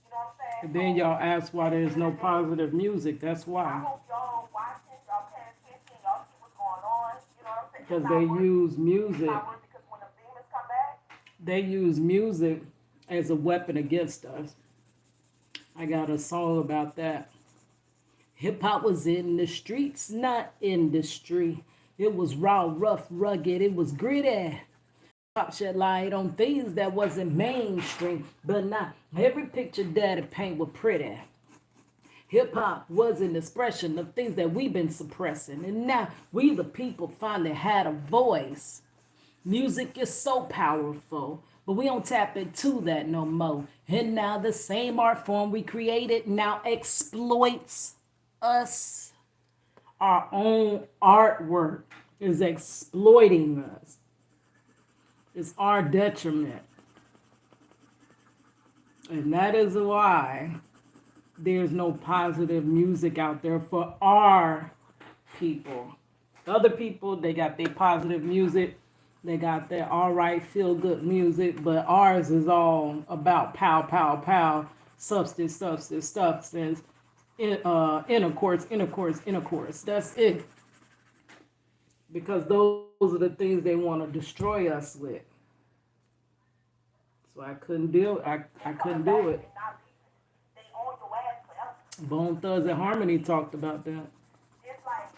You know what I'm saying? And So then y'all ask why at the there's end of no the day, positive music. That's I why. hope y'all watching, y'all paying attention, y'all see what's going on. You know what I'm saying? It's Because they not working. use It's music. not working because when the demons come back, They use music as a weapon against us. I got a song about that. Hip hop was in the streets, not industry. It was raw, rough, rugged. It was gritty. Pop shed light on things that wasn't mainstream, but not every picture that it paint was pretty. Hip hop was an expression of things that we've been suppressing, and now we the people finally had a voice. Music is so powerful, but we don't tap into that no more. And now the same art form we created now exploits us. Our own artwork is exploiting us. It's our detriment. And that is why there's no positive music out there for our people. Other people, they got their positive music, they got their all right, feel good music, but ours is all about pow, pow, pow, substance, substance, substance, intercourse, intercourse, intercourse. That's it. Because those are the things they want to destroy us with. So I couldn't deal. I they couldn't coming do back it. and not leaving. They own your ass forever. Bone Thugs and Harmony talked about that. It's like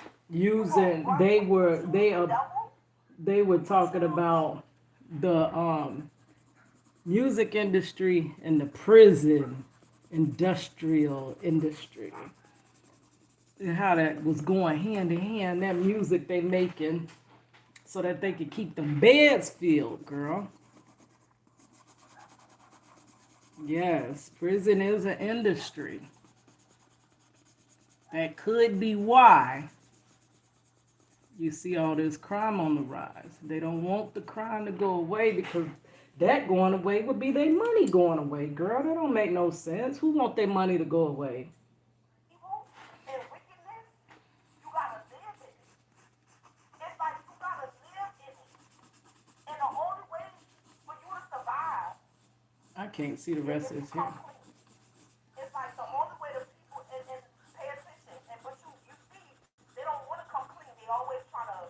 you gonna Using run when you choose the devil. they were When you talking choose, about the music industry and the prison industrial industry and how that was going hand in hand. That music they making so that they could keep them beds filled, girl. Yes, prison is an industry. That could be why you see all this crime on the rise. They don't want the crime to go away because that going away would be their money going away, girl. That don't make no sense. Who want their money to go away? evil and wickedness, you gotta live in it. It's like you gotta live in it. And the only way for you to survive I can't see the is rest if of you this come here. clean. It's like the only way the people and pay attention. And but you see, they don't want to come clean. They always trying to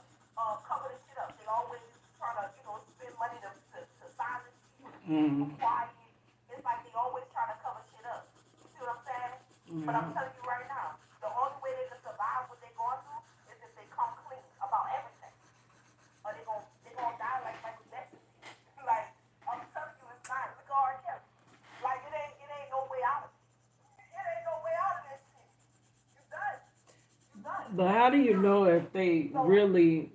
cover the shit up. They always trying to spend money to silence you and keep people Mm, quiet. It's like they always trying to cover shit up. You see what I'm saying? But I'm yeah. telling you right now, the only way they can survive what they're going through is if they come clean about everything. Or they gonna die like Michael Jackson did. Like I'm telling you, it's not. Look at R. Kelly. Like it ain't no way out of it. It ain't no way out of this shit. You done. You done. But how do you Period. know if they So really,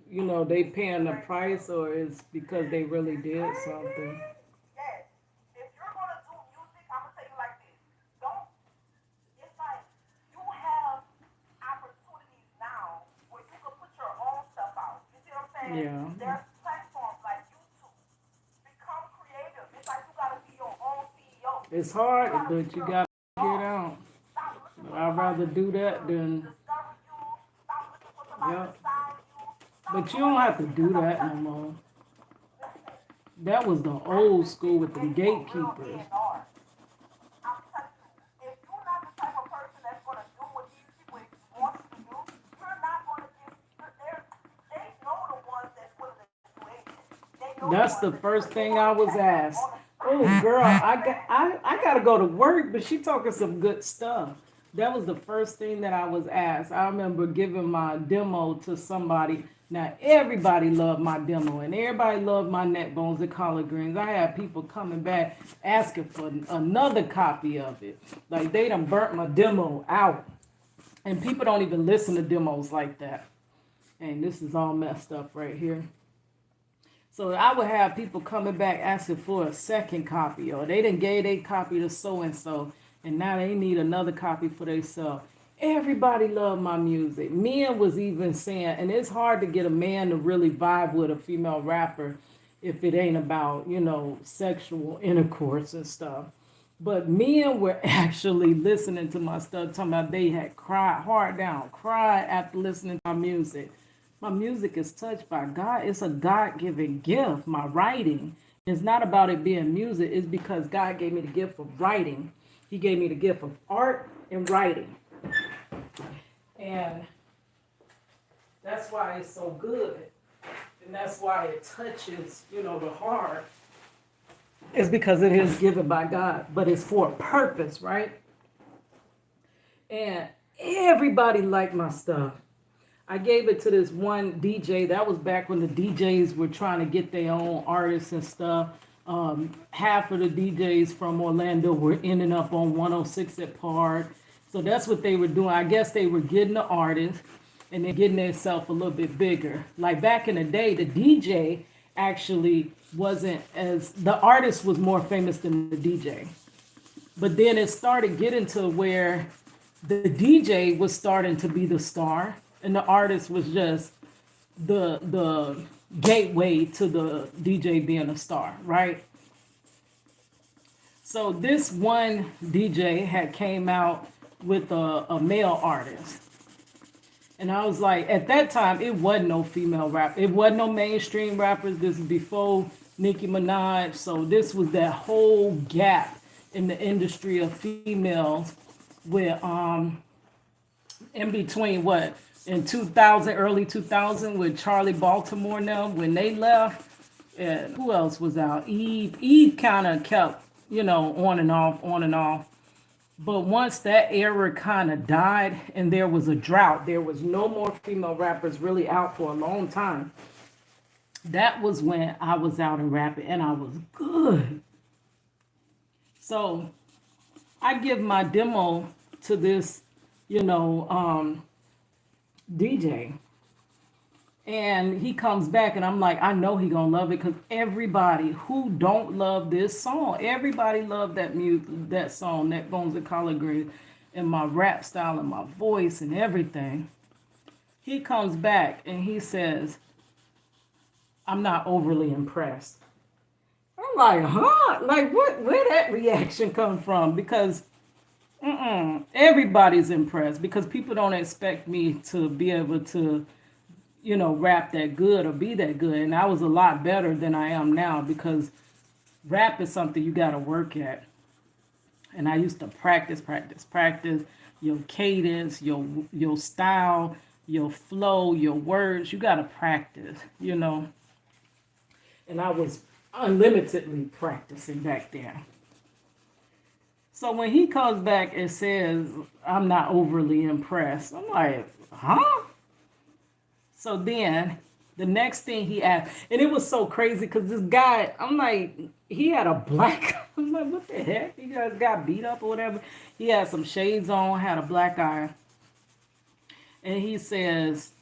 they paying the crazy, price or it's because they really it's did crazy. something? Yes. If you're gonna do music, I'm gonna tell you like this. Don't. It's like you have opportunities now where you can put your own stuff out. You see what I'm saying? Yeah. There's platforms like YouTube. Become creative. It's like you gotta be your own CEO. It's You hard, gotta be but you your gotta figure it boss. out. Stop looking But for I'd somebody rather do to that than, discover you. Stop looking for somebody to yeah. sign you. Stop But you doing don't that have to shit. do Cause I'm that no telling you, more. listen, That was the I old done school been with them ready for real gatekeepers. A&R. I'm telling you, if you're not the type of person That's the first thing I was asked. Oh, girl, I gotta go to work, but she talking some good stuff. That was the first thing that I was asked. I remember giving my demo to somebody. Now everybody loved my demo, and everybody loved my neck bones and collard greens. I had people coming back asking for another copy of it. Like they done burnt my demo out, and people don't even listen to demos like that. And this is all messed up right here. So I would have people coming back asking for a second copy, or they didn't gave a copy to so and so, and now they need another copy for themselves. Everybody loved my music. Men was even saying, and it's hard to get a man to really vibe with a female rapper if it ain't about, sexual intercourse and stuff. But men were actually listening to my stuff, talking about they had cried hard down, cried after listening to my music. My music is touched by God. It's a God-given gift. My writing is not about it being music. It's because God gave me the gift of writing. He gave me the gift of art and writing. And that's why it's so good. And that's why it touches, the heart. It's because it is given by God. But it's for a purpose, right? And everybody liked my stuff. I gave it to this one DJ. That was back when the DJs were trying to get their own artists and stuff. Half of the DJs from Orlando were ending up on 106 at Park. So that's what they were doing. I guess they were getting the artist and then getting themselves a little bit bigger. Like back in the day, the DJ actually wasn't the artist was more famous than the DJ. But then it started getting to where the DJ was starting to be the star. And the artist was just the gateway to the DJ being a star, right? So this one DJ had came out with a male artist. And I was like, at that time, it wasn't no female rap. It wasn't no mainstream rappers. This is before Nicki Minaj. So this was that whole gap in the industry of females with, in between what? In 2000, early 2000, with Charlie Baltimore now, when they left, and who else was out? Eve kind of kept, on and off, on and off. But once that era kind of died and there was a drought, there was no more female rappers really out for a long time. That was when I was out and rapping, and I was good. So I give my demo to this, DJ, and he comes back, and I'm like, I know he gonna love it, because everybody who don't love this song, everybody loved that music, that song, Neck Bones and Collard Greens, and my rap style and my voice and everything. He comes back and he says, I'm not overly impressed. I'm like, huh? Like, where that reaction come from? Because everybody's impressed, because people don't expect me to be able to, rap that good or be that good. And I was a lot better than I am now, because rap is something you got to work at. And I used to practice your cadence, your style, your flow, your words. You got to practice, And I was unlimitedly practicing back then. So when he comes back and says, I'm not overly impressed, I'm like, huh? So then the next thing he asked, and it was so crazy because this guy, I'm like, he had a black, I'm like, what the heck? You guys got beat up or whatever? He had some shades on, had a black eye. And he says,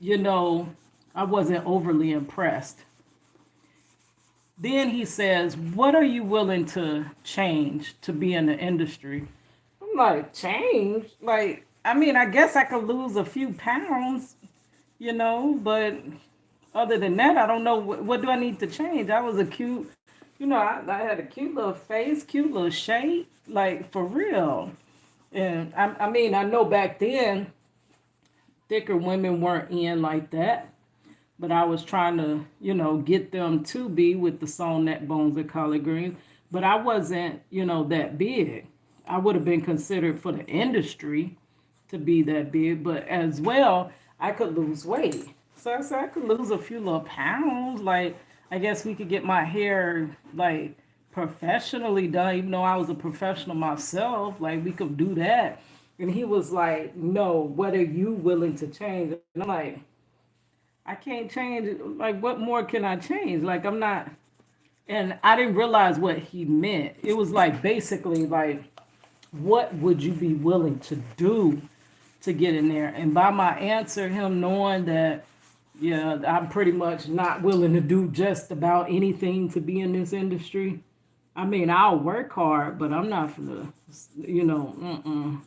I wasn't overly impressed. Then he says, what are you willing to change to be in the industry? I'm like, change? Like, I guess I could lose a few pounds, but other than that, I don't know. What do I need to change? I was a cute, I had a cute little face, cute little shape, like, for real. And I know back then, thicker women weren't in like that. But I was trying to, get them to be with the song Neck Bones and Collard Greens. But I wasn't, that big. I would have been considered for the industry to be that big. But as well, I could lose weight. So I said I could lose a few little pounds. Like, I guess we could get my hair like professionally done, even though I was a professional myself. Like we could do that. And he was like, no, what are you willing to change? And I'm like, I can't change. Like, what more can I change? Like, I'm not. And I didn't realize what he meant. It was like basically like, what would you be willing to do to get in there? And by my answer, him knowing that, yeah, I'm pretty much not willing to do just about anything to be in this industry. I mean, I'll work hard, but I'm not for the, mm-mm.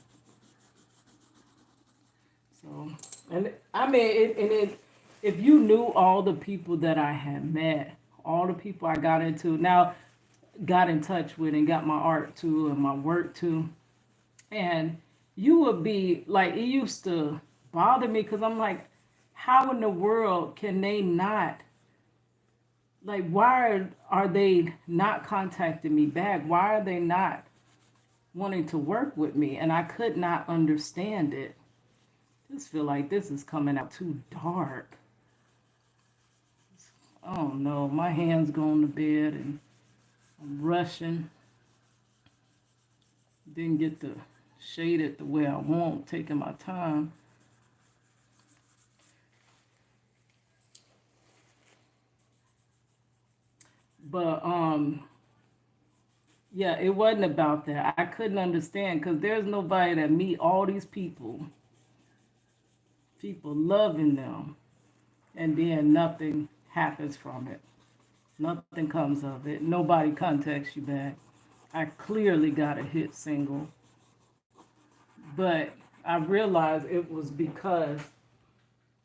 So, and I mean, if you knew all the people that I had met, all the people I got into, now got in touch with and got my art to and my work to, and you would be like, it used to bother me because I'm like, how in the world can they not, like, why are they not contacting me back? Why are they not wanting to work with me? And I could not understand it. Just feel like this is coming out too dark. Oh no, my hands going to bed and I'm rushing. Didn't get to shade it the way I want, taking my time. But yeah, it wasn't about that. I couldn't understand because there's nobody that meet all these people loving them, and then nothing happens from it. Nothing comes of it. Nobody contacts you back. I clearly got a hit single, but I realized it was because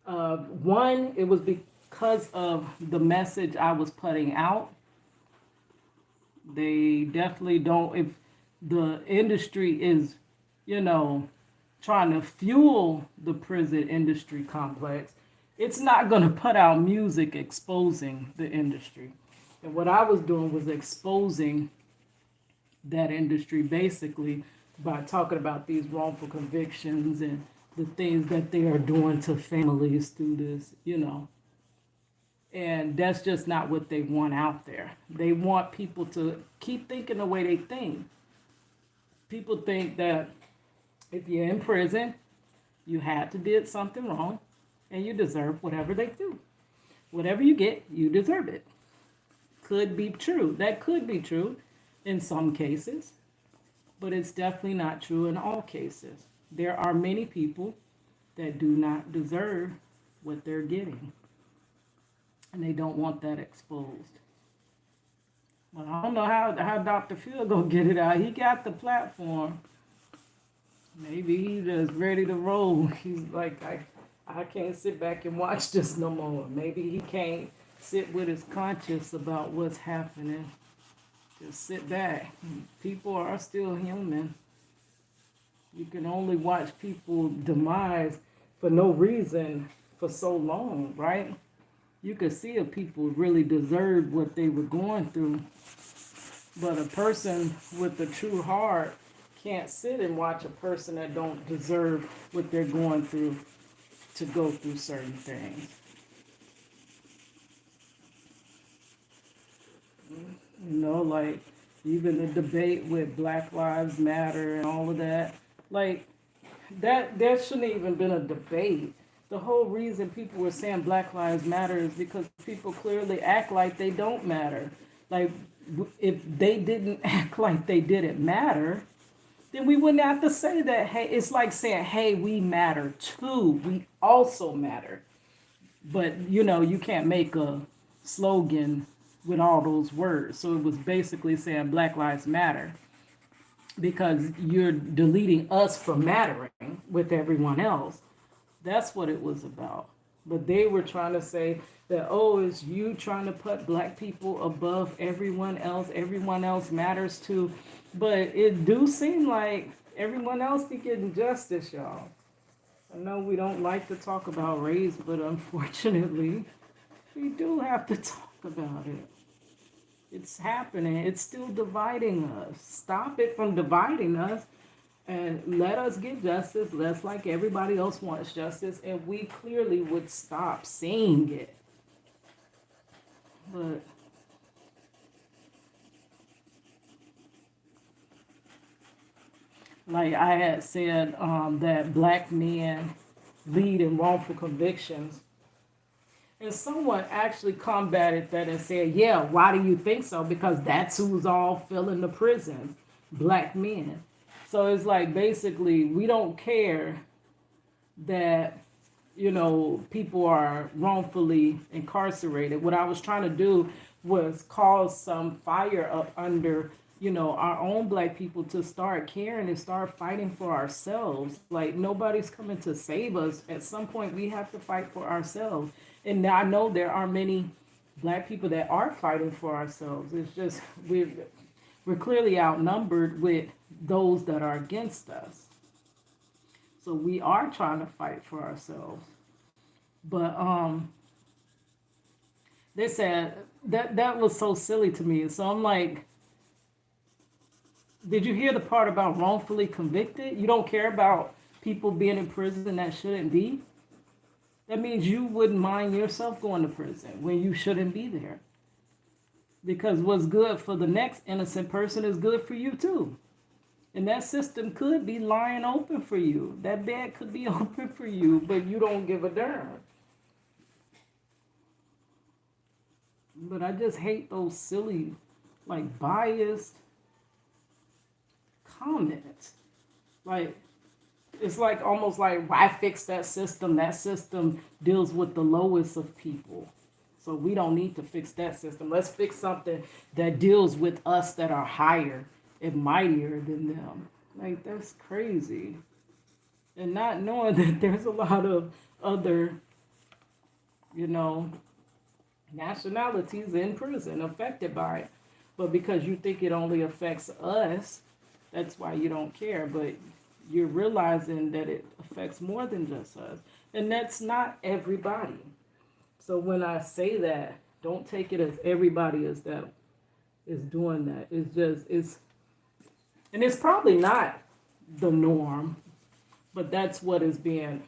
one, it was because of the message I was putting out. They definitely don't, if the industry is, you know, trying to fuel the prison industry complex, it's not going to put out music exposing the industry. And what I was doing was exposing that industry basically by talking about these wrongful convictions and the things that they are doing to families through this. And that's just not what they want out there. They want people to keep thinking the way they think. People think that if you're in prison, you had to did something wrong and you deserve whatever they do. Whatever you get, you deserve it. Could be true. That could be true in some cases, but it's definitely not true in all cases. There are many people that do not deserve what they're getting, and they don't want that exposed. Well, I don't know how Dr. Phil gonna get it out. He got the platform. Maybe he's just ready to roll. He's like, I can't sit back and watch this no more. Maybe he can't sit with his conscience about what's happening. Just sit back. People are still human. You can only watch people demise for no reason for so long, right? You could see if people really deserved what they were going through. But a person with a true heart can't sit and watch a person that don't deserve what they're going through to go through certain things. Like even the debate with Black Lives Matter and all of that. Like that shouldn't even been a debate. The whole reason people were saying Black Lives Matter is because people clearly act like they don't matter. Like if they didn't act like they didn't matter, then we wouldn't have to say that. Hey, it's like saying, hey, we matter too. We also matter. But you can't make a slogan with all those words. So it was basically saying Black Lives Matter because you're deleting us from mattering with everyone else. That's what it was about. But they were trying to say that, oh, it's you trying to put black people above everyone else matters too. But it do seem like everyone else be getting justice, y'all. I know we don't like to talk about race, but unfortunately, we do have to talk about it. It's happening. It's still dividing us. Stop it from dividing us and let us get justice. Let's like everybody else wants justice, and we clearly would stop seeing it. But like I had said, that black men lead in wrongful convictions. And someone actually combated that and said, yeah, why do you think so? Because that's who's all filling the prisons, black men. So it's like basically we don't care that, people are wrongfully incarcerated. What I was trying to do was cause some fire up under, our own black people to start caring and start fighting for ourselves. Like nobody's coming to save us. At some point, we have to fight for ourselves. And I know there are many black people that are fighting for ourselves. It's just we're clearly outnumbered with those that are against us. So we are trying to fight for ourselves. But they said that was so silly to me. So I'm like, did you hear the part about wrongfully convicted? You don't care about people being in prison that shouldn't be? That means you wouldn't mind yourself going to prison when you shouldn't be there. Because what's good for the next innocent person is good for you too. And that system could be lying open for you. That bed could be open for you, but you don't give a darn. But I just hate those silly, like biased comments. Like, it's like almost like, why fix that system? That system deals with the lowest of people. So we don't need to fix that system. Let's fix something that deals with us that are higher and mightier than them. Like, that's crazy. And not knowing that there's a lot of other, you know, nationalities in prison affected by it. But because you think it only affects us, that's why you don't care. But you're realizing that it affects more than just us. And that's not everybody. So when I say that, don't take it as everybody is doing that. And it's probably not the norm, but that's what is being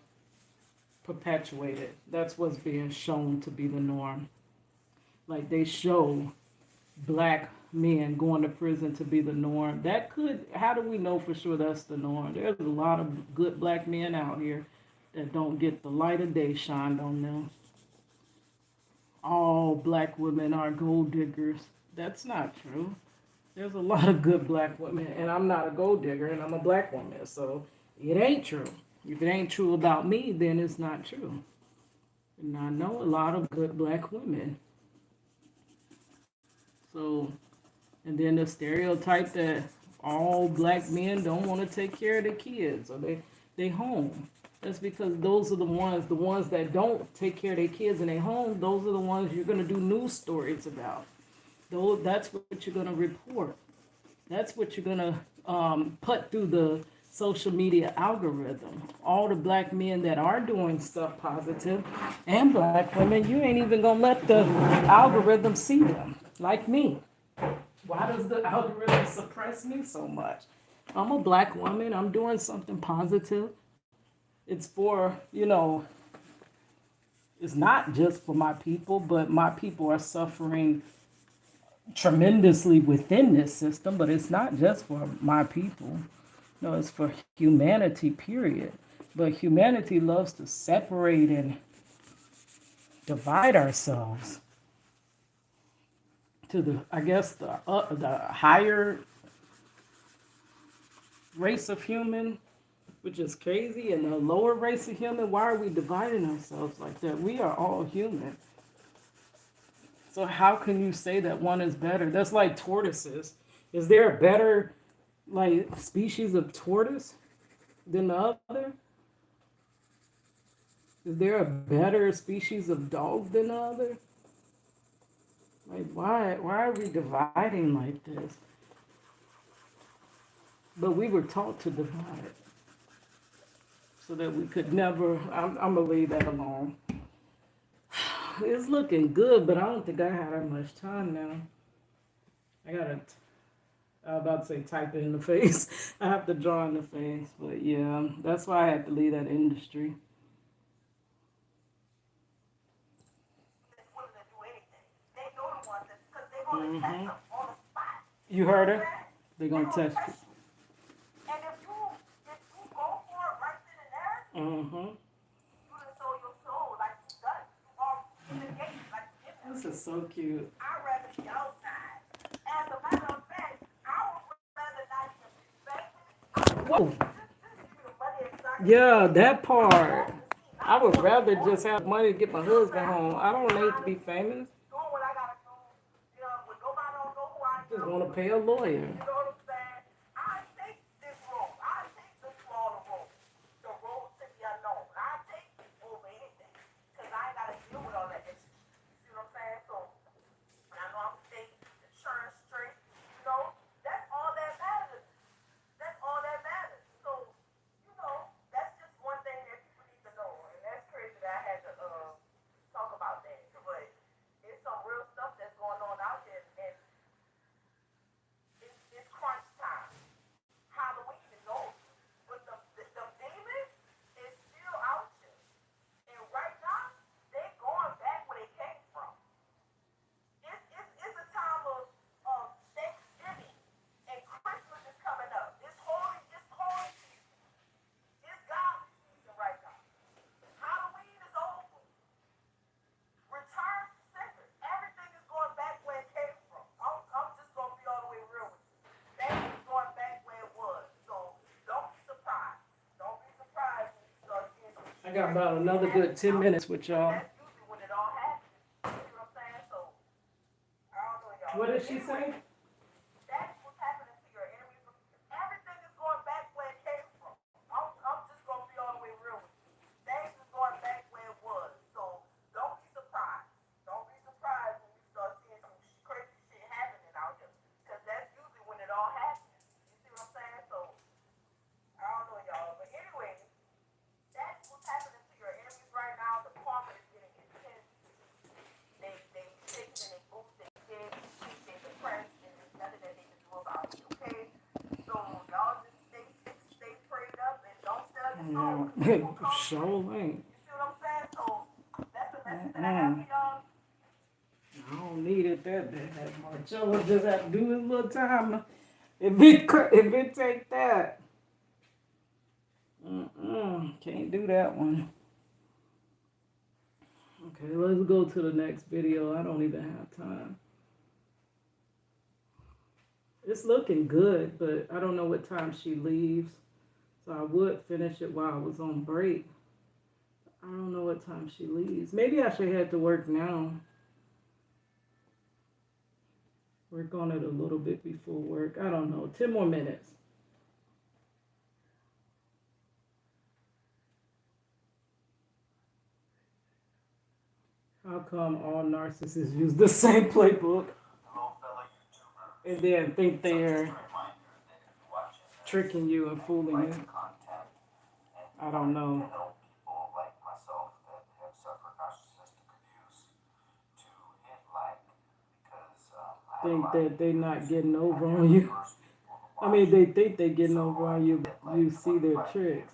perpetuated. That's what's being shown to be the norm. Like they show black men going to prison to be the norm. How do we know for sure that's the norm? There's a lot of good black men out here that don't get the light of day shined on them. All black women are gold diggers. That's not true. There's a lot of good black women, and I'm not a gold digger, and I'm a black woman, so it ain't true. If it ain't true about me, then it's not true. And I know a lot of good black women. So, and then the stereotype that all black men don't want to take care of their kids, or they home. That's because those are the ones that don't take care of their kids in their home, those are the ones you're going to do news stories about. That's what you're going to report. That's what you're going to put through the social media algorithm. All the black men that are doing stuff positive and black women, you ain't even going to let the algorithm see them, like me. Why does the algorithm suppress me so much? I'm a black woman. I'm doing something positive. It's for, it's not just for my people, but my people are suffering tremendously within this system, but it's not just for my people. No, it's for humanity, period. But humanity loves to separate and divide ourselves to the higher race of human, which is crazy, and the lower race of human. Why are we dividing ourselves like that? We are all human. So how can you say that one is better? That's like tortoises. Is there a better species of tortoise than the other? Is there a better species of dog than the other? Why are we dividing like this? But we were taught to divide so that we could never. I'm gonna leave that alone. It's looking good, but I don't think I have that much time now. I was about to say type it in the face. I have to draw in the face, but yeah, that's why I had to leave that industry. Women that do anything. They know Mm-hmm. You heard her? They're gonna test you. And if you go for it right then and there, Mm-hmm. you done sold your soul like you done. You are in the gate like you in there. This is so cute. I'd rather be outside. As a matter of fact, I would rather not even be famous. Whoa. Just give me the money and so I can Yeah, that part. see. I would rather just have money to get my husband home. I don't need to be famous. Doing what I gotta do. You know, when nobody don't know who I Just am. want to pay a lawyer. You know what I'm saying? I take this road. I take the smaller road. The road to the unknown. I take it over anything. Because I ain't got to deal with all that extra shit. You see what I'm saying? So, and I know I'm staying insurance straight. You know, that's all that matters. That's all that matters. So, you know, that's just one thing that people need to know. And that's crazy that I had to talk about that. But it's some real stuff that's going on out there. And it's crunch time. Halloween is over. But the demons is still out here. And right now, they going back where they came from. It's a time of Thanksgiving and Christmas is coming up. It's holy season. It's godly season right now. Halloween is over. Return to sender. Everything is going back where it came from. I'm just gonna be all the way real with you. Things is going back where it was. So don't be surprised. Don't be surprised when you start seeing some I shit got about another good 10 minutes with y'all. that's usually when it all happens. You know what I'm saying? So I don't know y'all. What But did she say? anyway, that's what's happening to your enemies. Everything is going back where it came from. I'm just gonna be all the way real with you. Things is going back where it was. So don't be surprised. Don't be surprised when you start seeing some crazy shit happening out here. Cause that's usually when it all happens. You see what I'm saying? So I don't know y'all. But anyway, that's what's happening to your enemies right now. The karma is getting intense. They shaking in their boots, they scared, they depressed, and there's nothing that they can do about it. Okay? So y'all just stay sick, stay prayed up, and don't sell your soul. Yeah, sure ain't. You see what I'm saying? So that's the message that I have for y'all. I don't need it that bad. Marcello just have to do his little time. If it take that, can't do that one. Okay, let's go to the next video. I don't even have time. It's looking good, but I don't know what time she leaves. So I would finish it while I was on break. I don't know what time she leaves. Maybe I should head to work now. Work on it a little bit before work. I don't know. 10 more minutes. How come all narcissists use the same playbook and then think they're tricking you and fooling you? I don't know. Think that they're not getting over on you. I mean, they think they're getting over on you, but you see their tricks.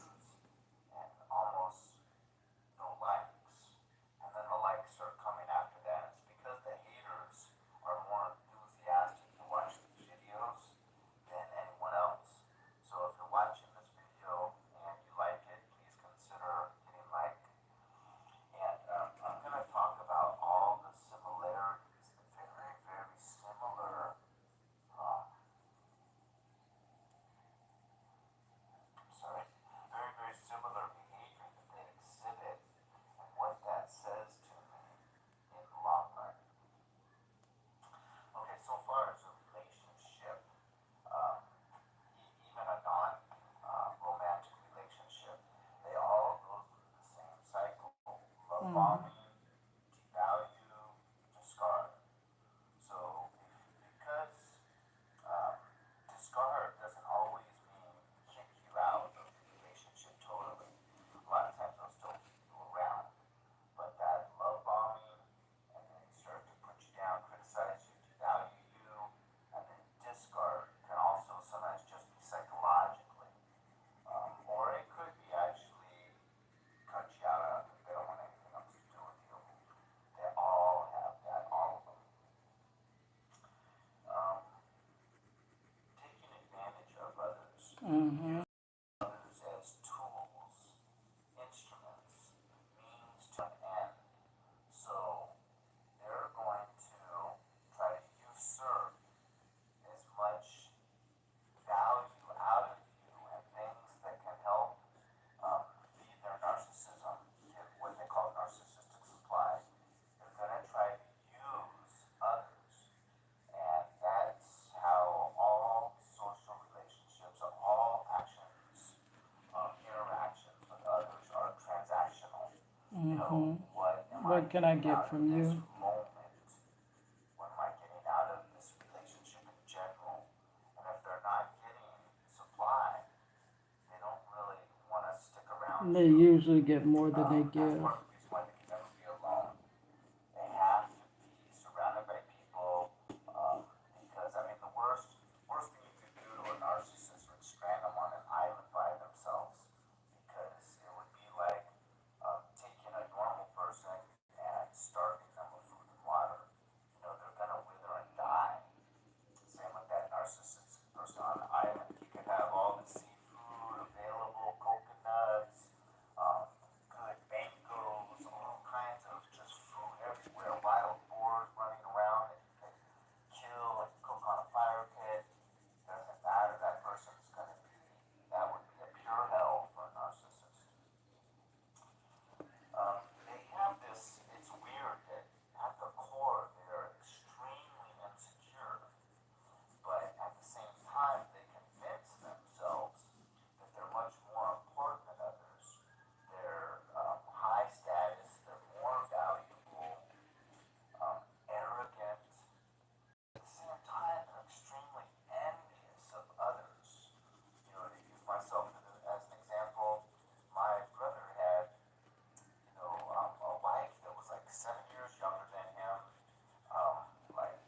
Mm-hmm. What am I What can I getting get out of from this you? moment? What am I getting out of this relationship in general? And if they're not getting supply, they don't really want to stick around They you. usually get more than they That's give. part of the reason why they can never be alone. They have to be surrounded by people, because I mean the worst thing you could do to a narcissist would strand them on an island by themselves, because it would be like taking a normal person and starving them of food and water. They're gonna wither and die. Same with that narcissistic person on the island. He could have all the seafood available, coconuts, good mangoes, all kinds of just food everywhere, wild boars running around that you could kill and cook on a fire pit. Doesn't matter. That person's gonna be, that would be a pure hell for a narcissist. They have this, it's weird that at the core they're extremely insecure, but at the same time they convince themselves that they're much more important than others. They're high status, they're more valuable, arrogant. At the same time, they're extremely envious of others. To use myself as an example, my brother had, a wife that was like 7 years younger than him. Like,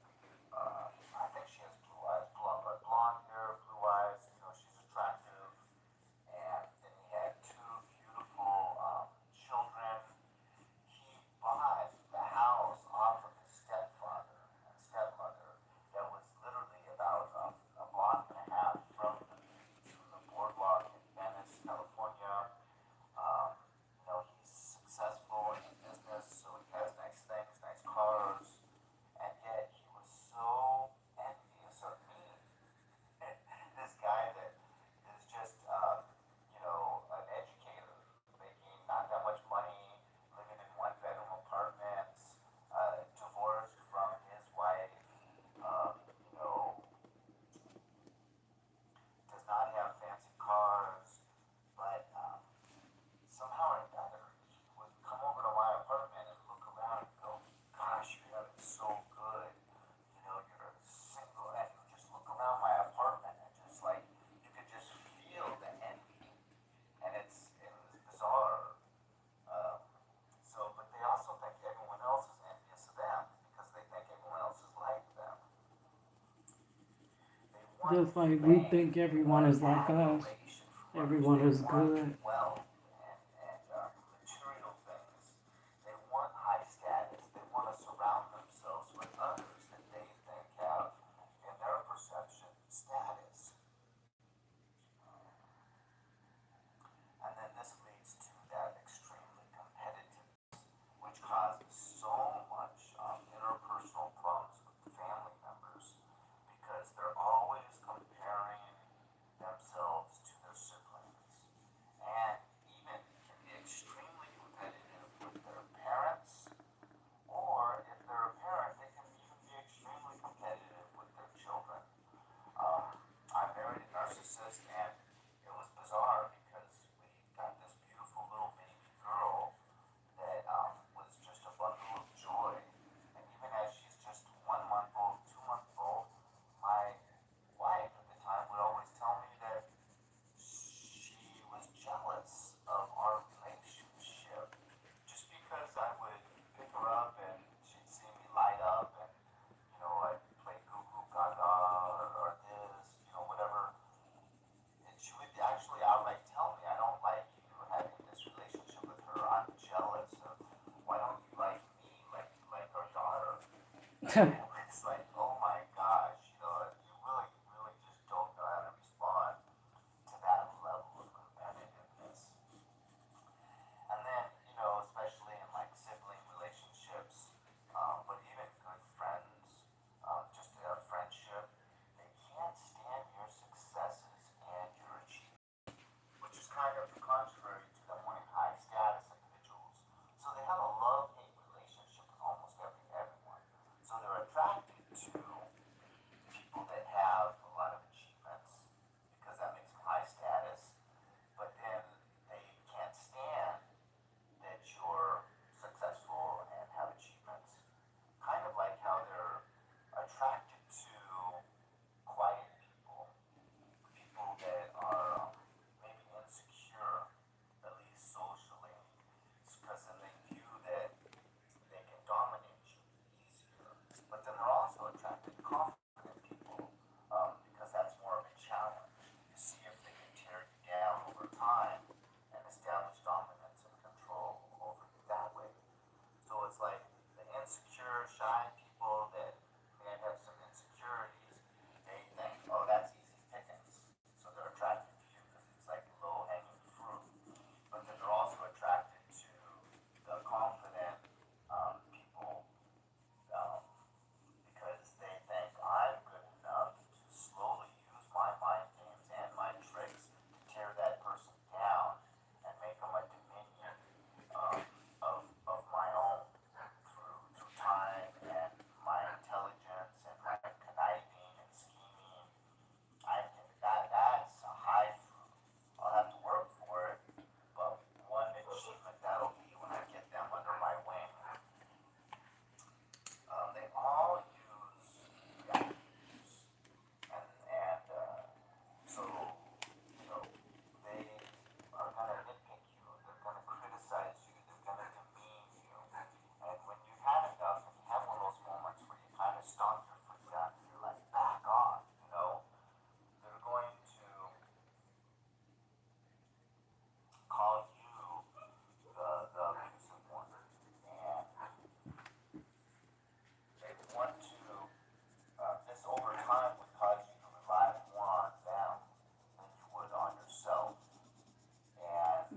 I think she has blue eyes, blonde hair, blue eyes. She's attractive. And then he had two beautiful children. He bought the house off of his stepfather and stepmother that was literally about a block and a half from the boardwalk in Venice, California. He's successful in business, so he has nice things, nice cars, and yet he was so envious of me. This guy that is just, an educator, making not that much money, living in one-bedroom apartments, divorced from his wife, you know, does not have fancy cars, but somehow or another, he would come over to my apartment and look around and go, "Gosh, you have it so good. You're single," and you just look around my apartment and just like you could just feel the envy, and it was bizarre. Um, but they also think everyone else is envious of them because they think everyone else is like them. They want Just like we fame, think they everyone want is like us. admiration from others, Everyone they is want good. wealth and material things. They want high status. They want to surround themselves with others that they think have, in their perception, status. And then this leads to that extremely competitiveness, which causes so much interpersonal problems with family members because they're always comparing themselves to their siblings, and even can be extremely competitive with their parents, or if they're a parent, they can even be extremely competitive with their children. I married a narcissist, and it was bizarre because we got this beautiful little baby girl that was just a bundle of joy. And even as she's just 1 month old, 2 months old, my wife at the time would always tell me that she was jealous of our relationship just because I would pick her up and she'd see me light up and I'd play Goo Goo Gaga or this, whatever. And she would actually outright tell me, "I don't like you having this relationship with her. I'm jealous of why don't you like me like you like our daughter?" And it's like, oh my gosh, you really, really just don't know how to respond to that level of competitiveness. And then, especially in like sibling relationships, but even good friends, just a friendship, they can't stand your successes and your achievements, which is kind of contrary to them wanting high status individuals. So they have a love hate relationship with almost everyone. So they're attracted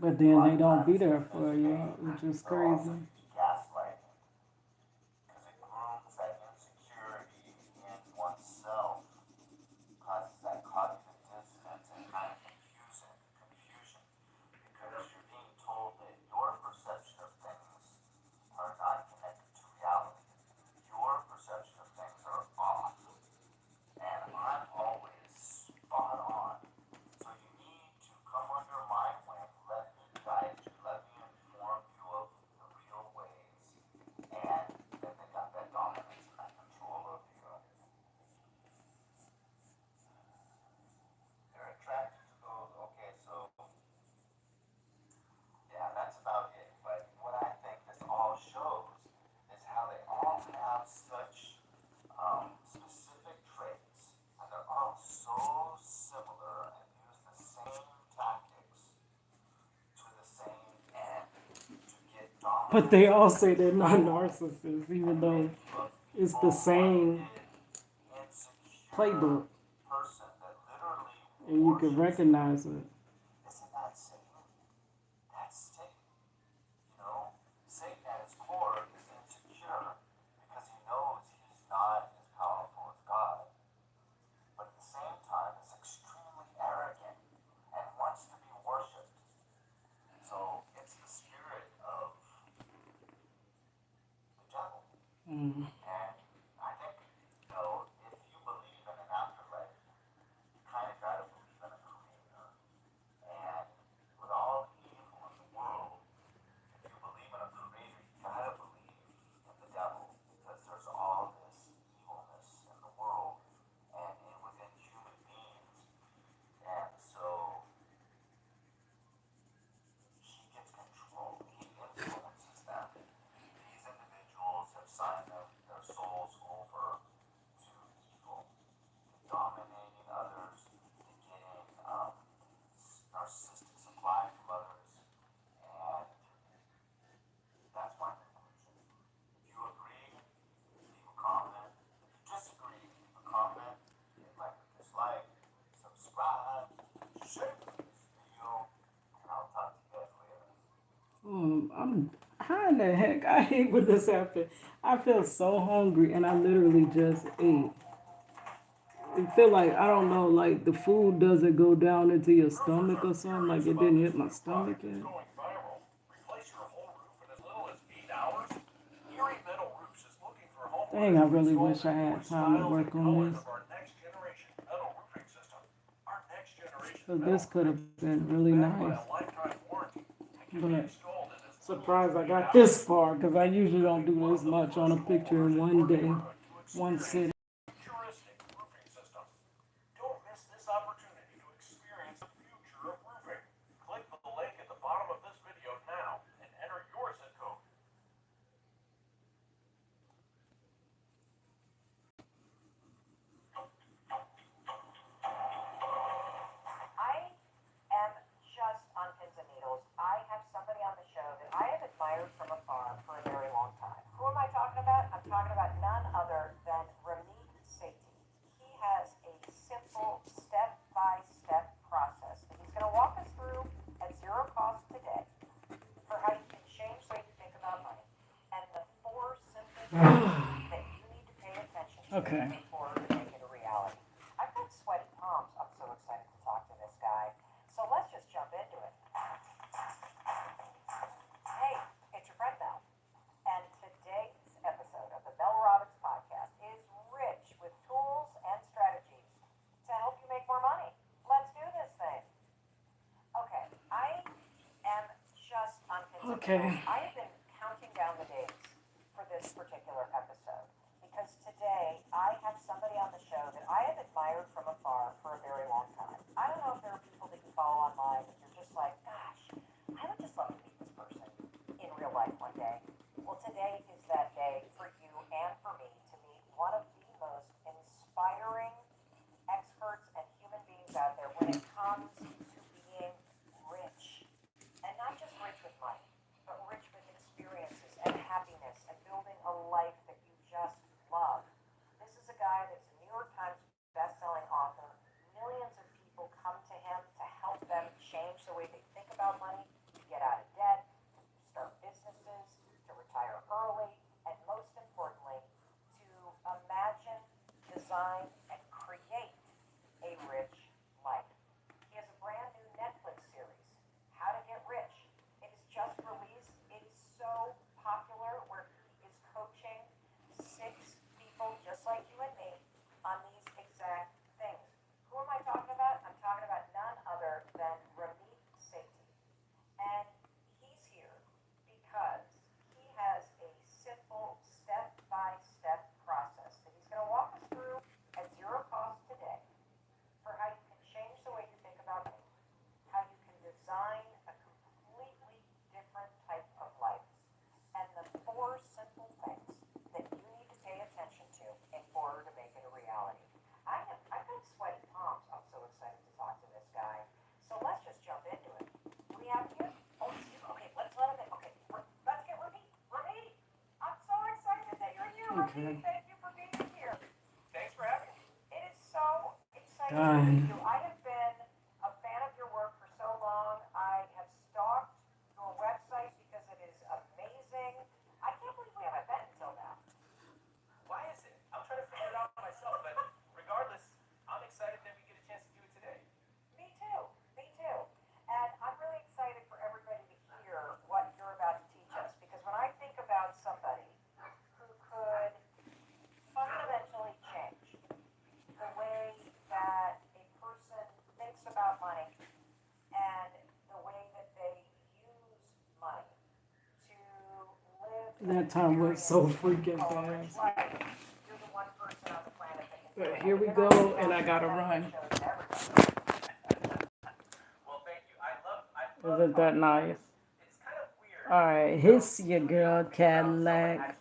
But then they don't be there for you, which is crazy. Gaslighting, because it grooms that insecurity in oneself, causes that cognitive dissonance and kind of confusion, because you're being told that your perception of things are not connected to reality. Your perception of things are off, and I'm always spot on. So you need to come under my wing, let me guide you, let me inform you of the real ways, and then they got that dominance and that control over you. They're attracted to those. Okay, so yeah, that's about it. But what I think this all shows is how they all have such specific traits, and they're all so similar and use the same tactics to the same end to get But dominance they all say they're not narcissists, even and though make you a it's the same feeble-minded, insecure playbook, person that literally and you can worships. recognize it. Isn't that Satan? That's Satan. You know, Satan at his core is insecure because he knows he's not as powerful as God, but at the same time is extremely arrogant and wants to be worshipped. So it's the spirit of the devil. Mm. And I think, you know, if you believe in an afterlife, you kind of got to believe in a creator. And with all the evil in the world, if you believe in a creator, you gotta believe in the devil, because there's all this evilness in the world and within human beings. And so he gets control, he influences them. These individuals have signed their souls over to evil, to dominating others, to getting narcissistic supply from others, and that's my conclusion. If you agree, leave a comment. If you disagree, leave a comment, hit like or dislike, subscribe, share this video, and I'll talk to you guys later. I'm how in the heck I hate when this happened. I feel so hungry, and I literally just ate. It feel like I don't know, like the food doesn't go down into your stomach or something. Like it didn't hit my stomach yet. Going viral. Replace your whole roof in as little as 8 hours. Erie Metal Roofs is looking for homeowners. Dang, I really wish I had time to work on this. Our next generation metal roofing system. Our next generation So this could have been really nice. lifetime warranty. But surprised I got this far because I usually don't do this much on a picture in one day, one sitting. Futuristic roofing system. Don't miss this opportunity to experience the future of roofing. Click the link at the bottom of this video now and enter your zip code. I am just on pins and needles. I have somebody on the show that I have admired from afar for a very long time. Who am I talking about? I'm talking about none other than Ramit Sethi. He has a simple step-by-step process that he's going to walk us through at zero cost today for how you can change the way you think about money. And the 4 simple things that you need to pay attention to Okay. before you make it a reality. I've got sweaty palms. I'm so excited to talk to this guy. So let's just jump into it. Hey, it's your friend Mel. And today's episode of the Mel Robbins podcast is rich with tools and strategies to help you make more money. Let's do this thing. Okay, I am just on pins and Okay. needles. I have been counting down the days for this particular episode because today I have somebody on the show that I have admired from afar for a very long time. I don't know if there are people that you follow online that you're just like, gosh, I would just love to meet this person in real life one day. Well, today is that day for you and for me to meet one of the most inspiring experts and human beings out there when it comes to being rich. And not just rich with money, but rich with experiences and happiness and building a life that you just love. This is a guy that's a New York Times best-selling author. Millions of people come to him to help them change the way they think about money, Okay. Thank you for being here. Thanks for having me. It is so exciting to Done. meet you. I have been a fan of your work for so long. I have stalked your website because it is amazing. I can't believe we haven't met until now. Why is it? I'm trying to figure it out myself, but regardless, I'm excited that we get a chance to do it today. Me too. Me too. And I'm really excited for everybody to hear what you're about to teach us because when I think about somebody who could fundamentally change the way that a person thinks about money and the way that they use money to live That time went so freaking a rich fast. life, you're the one person on the planet that can do But it. here we You're go, not and I gotta that run. shows everybody. Well, thank you. I love Isn't that nice? It's kind of weird. All right, here's your girl Cadillac.